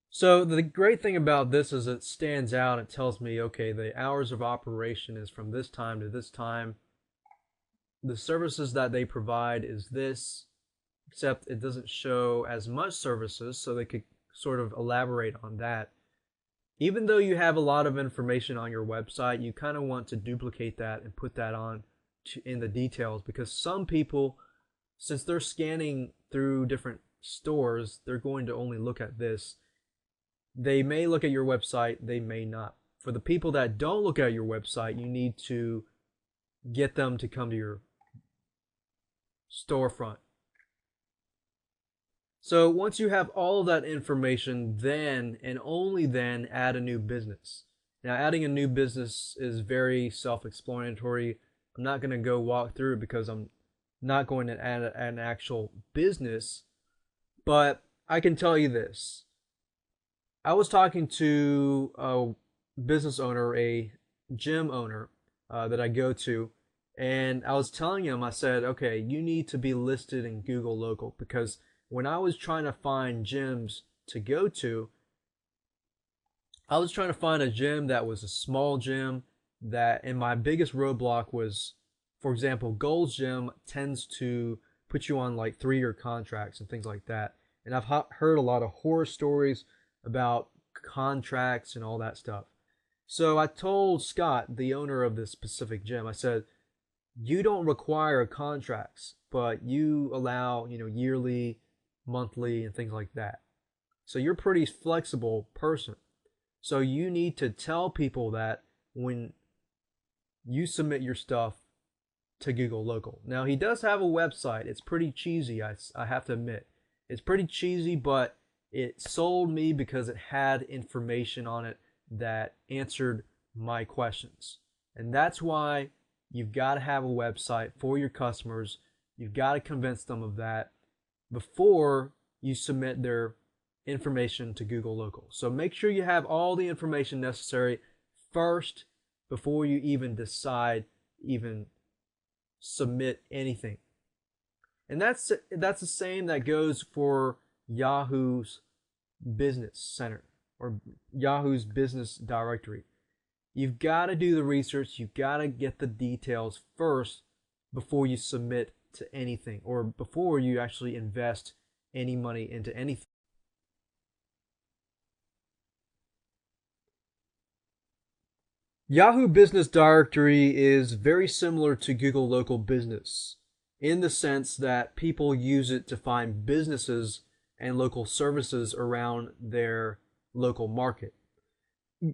So the great thing about this is it stands out. It tells me, okay, the hours of operation is from this time to this time. The services that they provide is this, except it doesn't show as much services, so they could sort of elaborate on that. Even though you have a lot of information on your website, you kind of want to duplicate that and put that on in the details, because some people, since they're scanning through different stores, they're going to only look at this. They may look at your website, they may not. For the people that don't look at your website, you need to get them to come to your storefront. So once you have all of that information, then and only then add a new business. Now, adding a new business is very self-explanatory. I'm not going to go walk through it because I'm not going to add an actual business, but I can tell you this. I was talking to a business owner, a gym owner that I go to, and I was telling him, I said, okay, you need to be listed in Google Local, because when I was trying to find gyms to go to, I was trying to find a gym that was a small gym and my biggest roadblock was, for example, Gold's Gym tends to put you on like 3-year contracts and things like that. And I've heard a lot of horror stories about contracts and all that stuff. So I told Scott, the owner of this specific gym, I said, you don't require contracts, but you allow, yearly, monthly, and things like that. So you're a pretty flexible person. So you need to tell people that when you submit your stuff to Google Local. Now, he does have a website. It's pretty cheesy, I have to admit. It's pretty cheesy, but it sold me because it had information on it that answered my questions. And that's why you've got to have a website for your customers. You've got to convince them of that before you submit their information to Google Local. So make sure you have all the information necessary first before you even decide, even submit anything. And that's the same that goes for Yahoo's Business Center or Yahoo's Business Directory. You've got to do the research. You've got to get the details first before you submit to anything or before you actually invest any money into anything. Yahoo Business Directory is very similar to Google Local Business in the sense that people use it to find businesses and local services around their local market.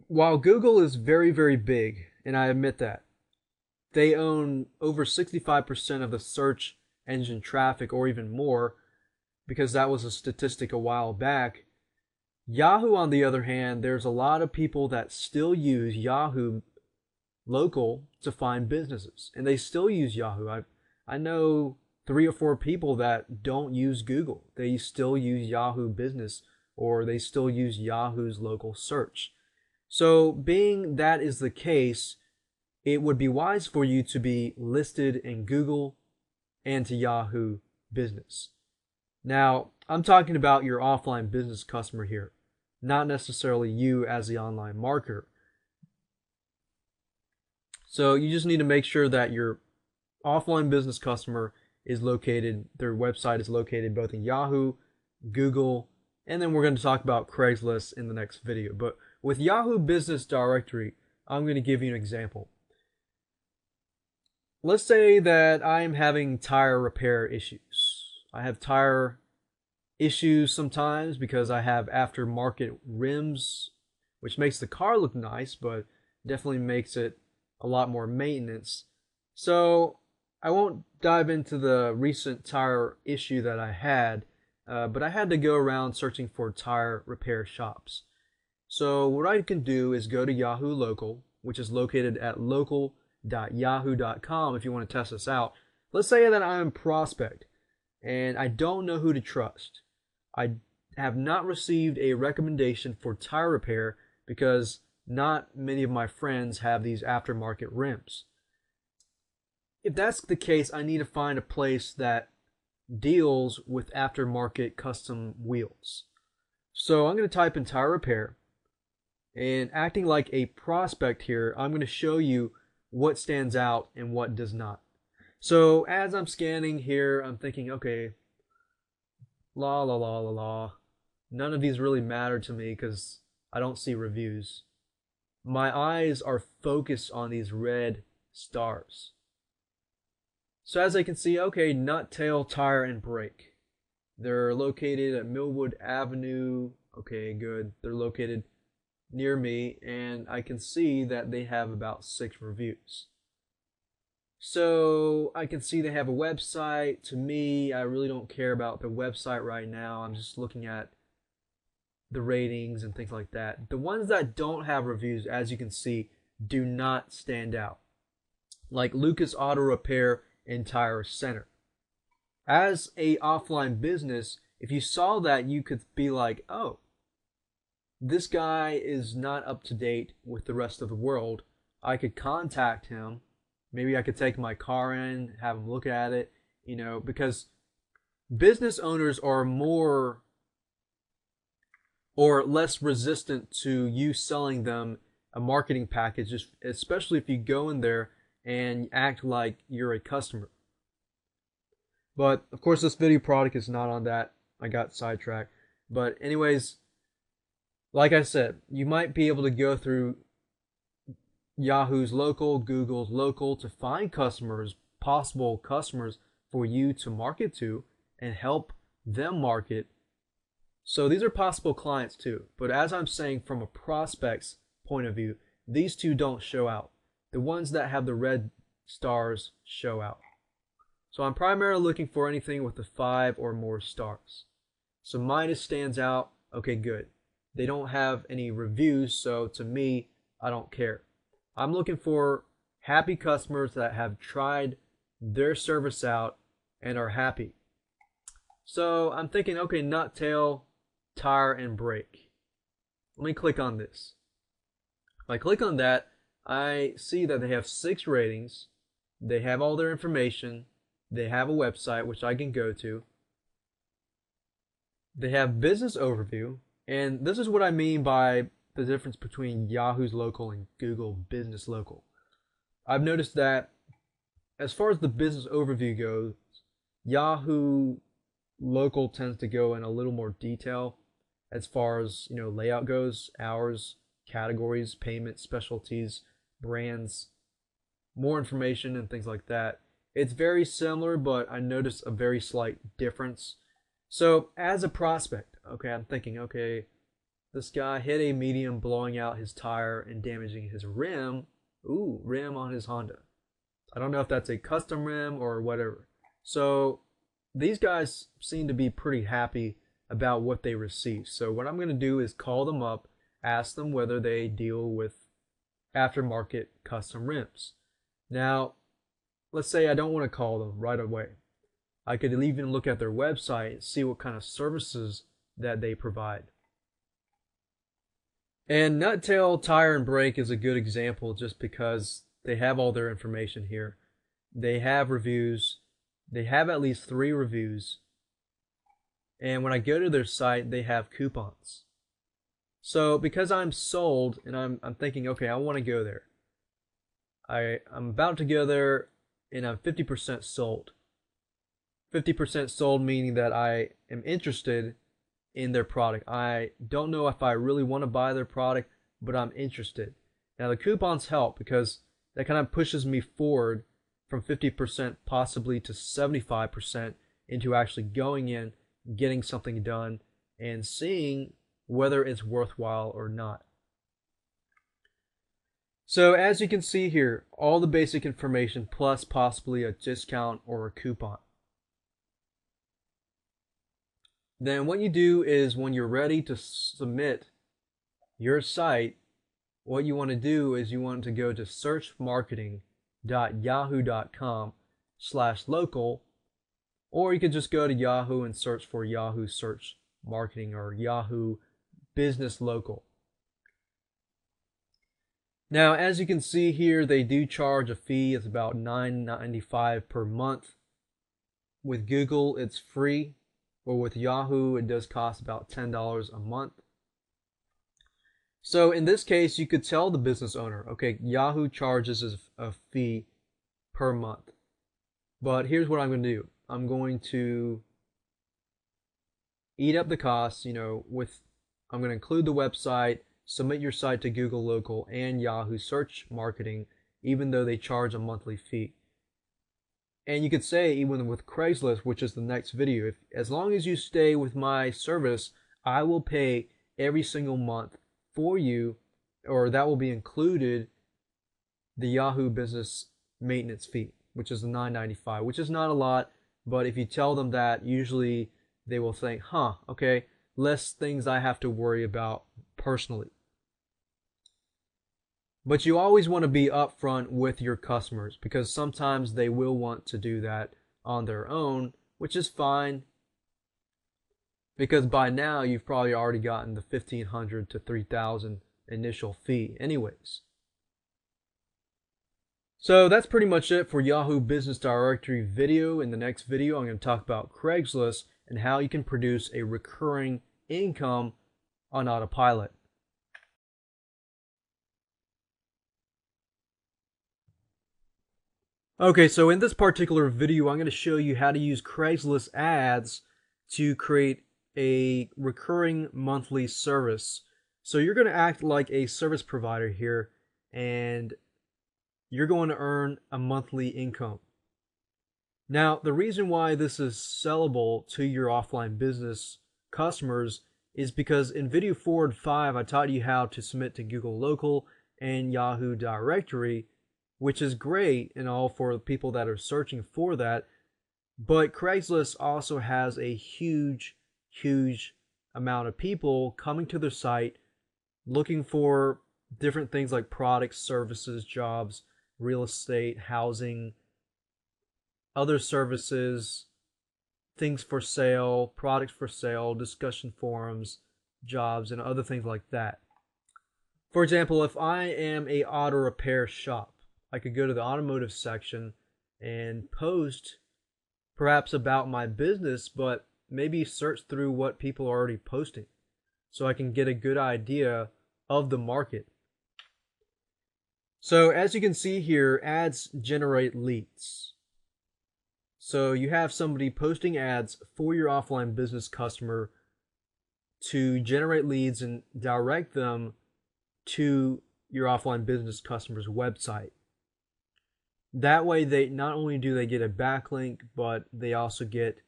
While Google is very, very big, and I admit that, they own over 65% of the search engine traffic or even more, because that was a statistic a while back. Yahoo, on the other hand, there's a lot of people that still use Yahoo Local to find businesses, and they still use Yahoo. I know 3 or 4 people that don't use Google. They still use Yahoo Business, or they still use Yahoo's local search. So being that is the case, it would be wise for you to be listed in Google and to Yahoo Business. Now, I'm talking about your offline business customer here, not necessarily you as the online marketer. So you just need to make sure that your offline business customer is located, their website is located both in Yahoo, Google, and then we're going to talk about Craigslist in the next video. But with Yahoo Business Directory, I'm going to give you an example. Let's say that I'm having tire repair issues. I have tire issues sometimes because I have aftermarket rims, which makes the car look nice, but definitely makes it a lot more maintenance. So I won't dive into the recent tire issue that I had, but I had to go around searching for tire repair shops. So what I can do is go to Yahoo Local, which is located at local.yahoo.com if you want to test this out. Let's say that I'm a prospect and I don't know who to trust. I have not received a recommendation for tire repair because not many of my friends have these aftermarket rims. If that's the case, I need to find a place that deals with aftermarket custom wheels. So I'm going to type in tire repair, and acting like a prospect here, I'm going to show you what stands out and what does not. So as I'm scanning here, I'm thinking, okay, la la la la la. None of these really matter to me because I don't see reviews. My eyes are focused on these red stars. So as I can see, okay, nut, tail, tire, and brake. They're located at Millwood Avenue. Okay, good. They're located near me, and I can see that they have about 6 reviews. So I can see they have a website. To me, I really don't care about the website right now. I'm just looking at the ratings and things like that. The ones that don't have reviews, as you can see, do not stand out. Like Lucas Auto Repair and Tire Center. As a offline business, if you saw that, you could be like, oh, this guy is not up to date with the rest of the world. I could contact him. Maybe I could take my car in, have him look at it, because business owners are more or less resistant to you selling them a marketing package, especially if you go in there and act like you're a customer. But of course, this video product is not on that. I got sidetracked. But anyways, like I said, you might be able to go through Yahoo's Local, Google's Local to find customers, possible customers for you to market to and help them market. So these are possible clients too. But as I'm saying, from a prospect's point of view, these two don't show out. The ones that have the red stars show out. So I'm primarily looking for anything with the 5 or more stars. So Midas stands out. Okay, good. They don't have any reviews, so to me, I don't care. I'm looking for happy customers that have tried their service out and are happy. So I'm thinking, okay, nut, tail, tire, and brake. Let me click on this. If I click on that, I see that they have 6 ratings. They have all their information. They have a website, which I can go to. They have business overview. And this is what I mean by the difference between Yahoo's local and Google Business Local. I've noticed that as far as the business overview goes, Yahoo local tends to go in a little more detail as far as, layout goes, hours, categories, payments, specialties, brands, more information and things like that. It's very similar, but I noticed a very slight difference. So as a prospect, okay, I'm thinking, okay, this guy hit a medium, blowing out his tire and damaging his rim. Ooh, rim on his Honda. I don't know if that's a custom rim or whatever. So these guys seem to be pretty happy about what they received. So what I'm going to do is call them up, ask them whether they deal with aftermarket custom rims. Now, let's say I don't want to call them right away. I could even look at their website and see what kind of services that they provide. And nut, tail, tire, and brake is a good example just because they have all their information here. They have reviews. They have at least 3 reviews. And when I go to their site, they have coupons. So because I'm sold and I'm thinking, okay, I want to go there. I'm about to go there and I'm 50% sold. 50% sold meaning that I am interested in their product. I don't know if I really want to buy their product, but I'm interested. Now the coupons help because that kind of pushes me forward from 50% possibly to 75% into actually going in, getting something done, and seeing whether it's worthwhile or not. So as you can see here, all the basic information plus possibly a discount or a coupon. Then what you do is when you're ready to submit your site, what you want to do is you want to go to searchmarketing.yahoo.com/local, or you could just go to Yahoo and search for Yahoo Search Marketing or Yahoo Business Local. Now, as you can see here, they do charge a fee. It's about $9.95 per month. With Google, it's free. Or with Yahoo, it does cost about $10 a month. So in this case, you could tell the business owner, okay, Yahoo charges a fee per month. But here's what I'm going to do. I'm going to eat up the costs, I'm going to include the website, submit your site to Google Local and Yahoo Search Marketing, even though they charge a monthly fee. And you could say, even with Craigslist, which is the next video, as long as you stay with my service, I will pay every single month for you, or that will be included the Yahoo Business maintenance fee, which is the $9.95, which is not a lot, but if you tell them that, usually they will think, okay, less things I have to worry about personally. But you always want to be upfront with your customers because sometimes they will want to do that on their own, which is fine because by now you've probably already gotten the $1,500 to $3,000 initial fee anyways. So that's pretty much it for Yahoo Business Directory video. In the next video, I'm going to talk about Craigslist and how you can produce a recurring income on autopilot. Okay, so in this particular video, I'm going to show you how to use Craigslist ads to create a recurring monthly service. So you're going to act like a service provider here, and you're going to earn a monthly income. Now, the reason why this is sellable to your offline business customers is because in video 4 and 5, I taught you how to submit to Google Local and Yahoo Directory which is great and all for the people that are searching for that. But Craigslist also has a huge, huge amount of people coming to their site looking for different things like products, services, jobs, real estate, housing, other services, things for sale, products for sale, discussion forums, jobs, and other things like that. For example, if I am a auto repair shop, I could go to the automotive section and post perhaps about my business, but maybe search through what people are already posting so I can get a good idea of the market. So as you can see here, ads generate leads. So you have somebody posting ads for your offline business customer to generate leads and direct them to your offline business customer's website. That way, they not only do they get a backlink, but they also get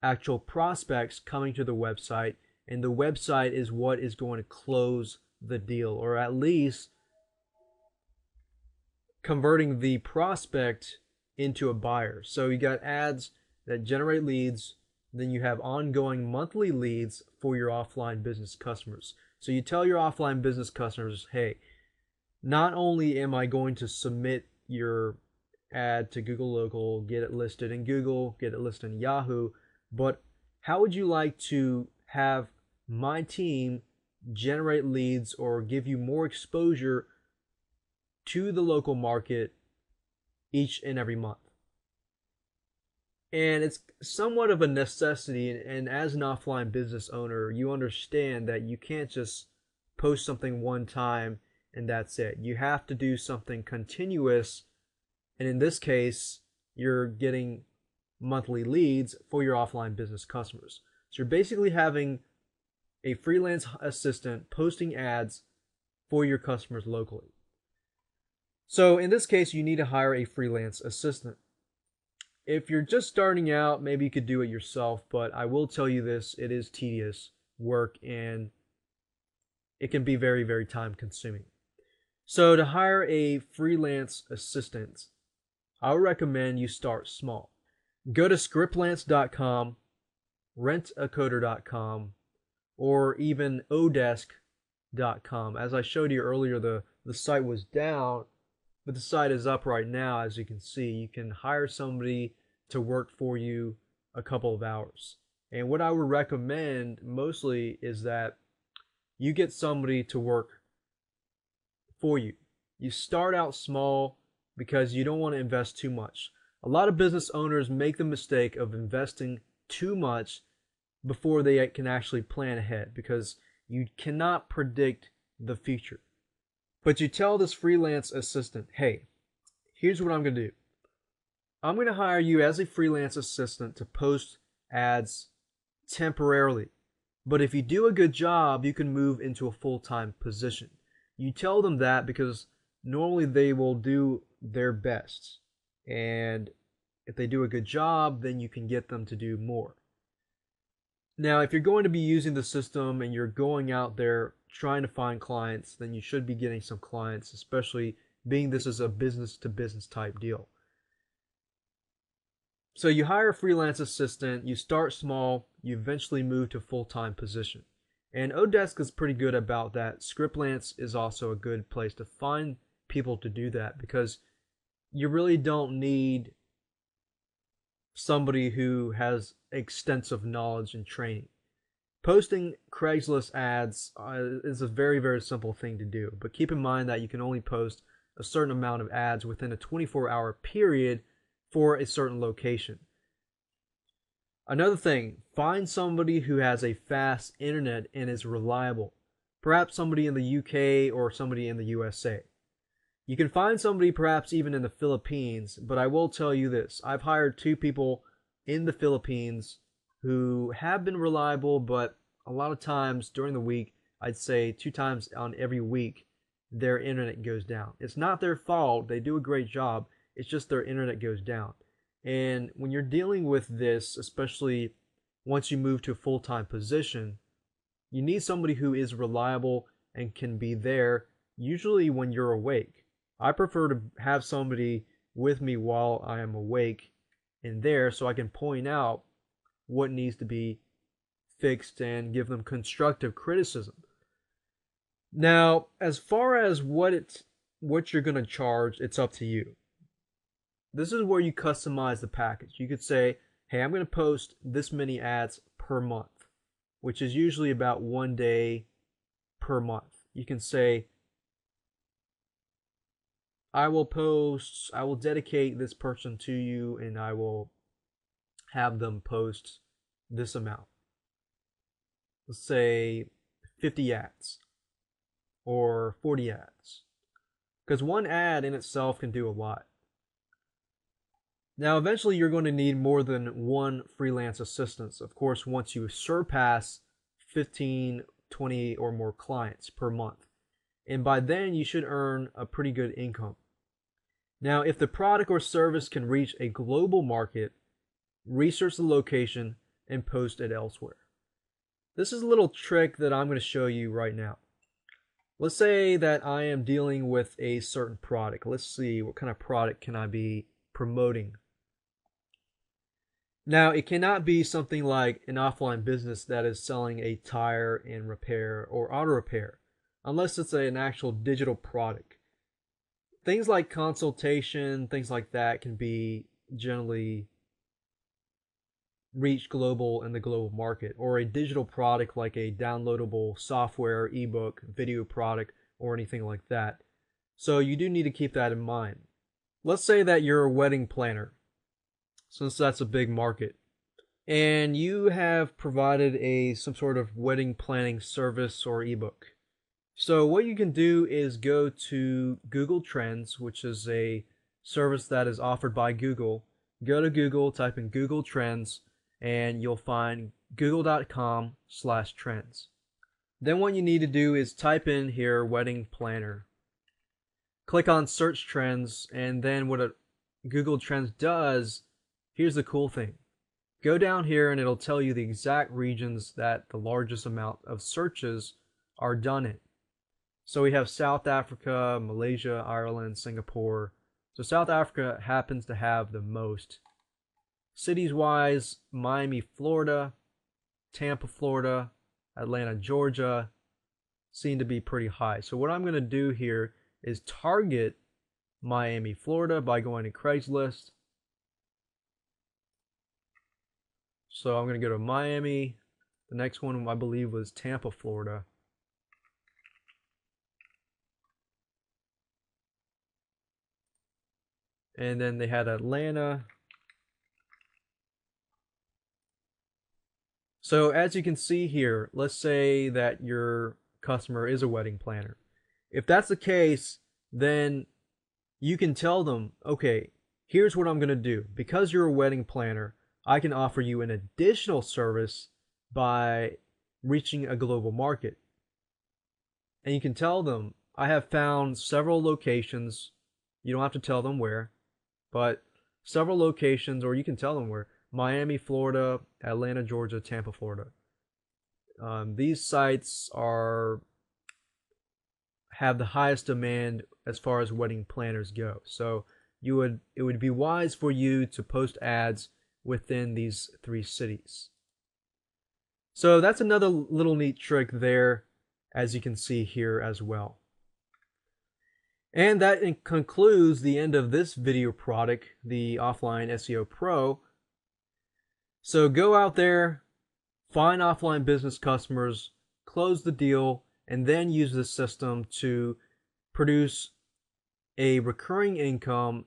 actual prospects coming to the website, and the website is what is going to close the deal, or at least converting the prospect into a buyer. So you got ads that generate leads, then you have ongoing monthly leads for your offline business customers. So you tell your offline business customers, hey, not only am I going to submit your ad to Google Local, get it listed in Google, get it listed in Yahoo, but how would you like to have my team generate leads or give you more exposure to the local market each and every month? And it's somewhat of a necessity, and as an offline business owner, you understand that you can't just post something one time and that's it. You have to do something continuous, and in this case, you're getting monthly leads for your offline business customers. So you're basically having a freelance assistant posting ads for your customers locally. So in this case, you need to hire a freelance assistant. If you're just starting out, maybe you could do it yourself, but I will tell you this, it is tedious work and it can be very, very time consuming. So to hire a freelance assistant, I would recommend you start small. Go to scriptlance.com, rentacoder.com, or even odesk.com. As I showed you earlier, the site was down, but the site is up right now. As you can see, you can hire somebody to work for you a couple of hours. And what I would recommend mostly is that you get somebody to work for you. You start out small because you don't want to invest too much. A lot of business owners make the mistake of investing too much before they can actually plan ahead, because you cannot predict the future. But you tell this freelance assistant, hey, here's what I'm going to do. I'm going to hire you as a freelance assistant to post ads temporarily. But if you do a good job, you can move into a full-time position. You tell them that because normally they will do their best. And if they do a good job, then you can get them to do more. Now, if you're going to be using the system and you're going out there trying to find clients, then you should be getting some clients, especially being this is a business-to-business type deal. So you hire a freelance assistant, you start small, you eventually move to a full-time position. And Odesk is pretty good about that. Scriptlance is also a good place to find people to do that, because you really don't need somebody who has extensive knowledge and training. Posting Craigslist ads is a very, very simple thing to do, but keep in mind that you can only post a certain amount of ads within a 24-hour period for a certain location. Another thing, find somebody who has a fast internet and is reliable. Perhaps somebody in the UK or somebody in the USA. You can find somebody perhaps even in the Philippines, but I will tell you this. I've hired 2 people in the Philippines who have been reliable, but a lot of times during the week, I'd say 2 times on every week, their internet goes down. It's not their fault. They do a great job. It's just their internet goes down. And when you're dealing with this, especially once you move to a full-time position, you need somebody who is reliable and can be there usually when you're awake. I prefer to have somebody with me while I am awake in there so I can point out what needs to be fixed and give them constructive criticism. Now, as far as what you're going to charge, it's up to you. This is where you customize the package. You could say, hey, I'm going to post this many ads per month, which is usually about 1 day per month. You can say, I will dedicate this person to you and I will have them post this amount. Let's say 50 ads or 40 ads. Because one ad in itself can do a lot. Now, eventually you're going to need more than one freelance assistant. Of course, once you surpass 15, 20 or more clients per month. And by then you should earn a pretty good income. Now, if the product or service can reach a global market, research the location and post it elsewhere. This is a little trick that I'm going to show you right now. Let's say that I am dealing with a certain product. Let's see, what kind of product can I be promoting? Now, it cannot be something like an offline business that is selling a tire and repair or auto repair, unless it's an actual digital product. Things like consultation, things like that can be generally reach global in the global market, or a digital product like a downloadable software, ebook, video product, or anything like that. So you do need to keep that in mind. Let's say that you're a wedding planner, since that's a big market, and you have provided some sort of wedding planning service or ebook. So what you can do is go to Google Trends, which is a service that is offered by Google. Go to Google, type in Google Trends, and you'll find google.com/trends. Then what you need to do is type in here wedding planner. Click on search trends, and then what Google Trends does, here's the cool thing. Go down here and it'll tell you the exact regions that the largest amount of searches are done in. So we have South Africa, Malaysia, Ireland, Singapore. So South Africa happens to have the most. Cities-wise, Miami, Florida, Tampa, Florida, Atlanta, Georgia seem to be pretty high. So what I'm going to do here is target Miami, Florida by going to Craigslist. So I'm going to go to Miami. The next one I believe was Tampa, Florida. And then they had Atlanta. So as you can see here, let's say that your customer is a wedding planner. If that's the case, then you can tell them, okay, here's what I'm going to do. Because you're a wedding planner, I can offer you an additional service by reaching a global market. And you can tell them, I have found several locations. You don't have to tell them where, but several locations, or you can tell them where. Miami, Florida, Atlanta, Georgia, Tampa, Florida. These sites have the highest demand as far as wedding planners go. So it would be wise for you to post ads within these 3 cities. So that's another little neat trick there, as you can see here as well. And that concludes the end of this video product, the Offline SEO Pro. So go out there, find offline business customers, close the deal, and then use this system to produce a recurring income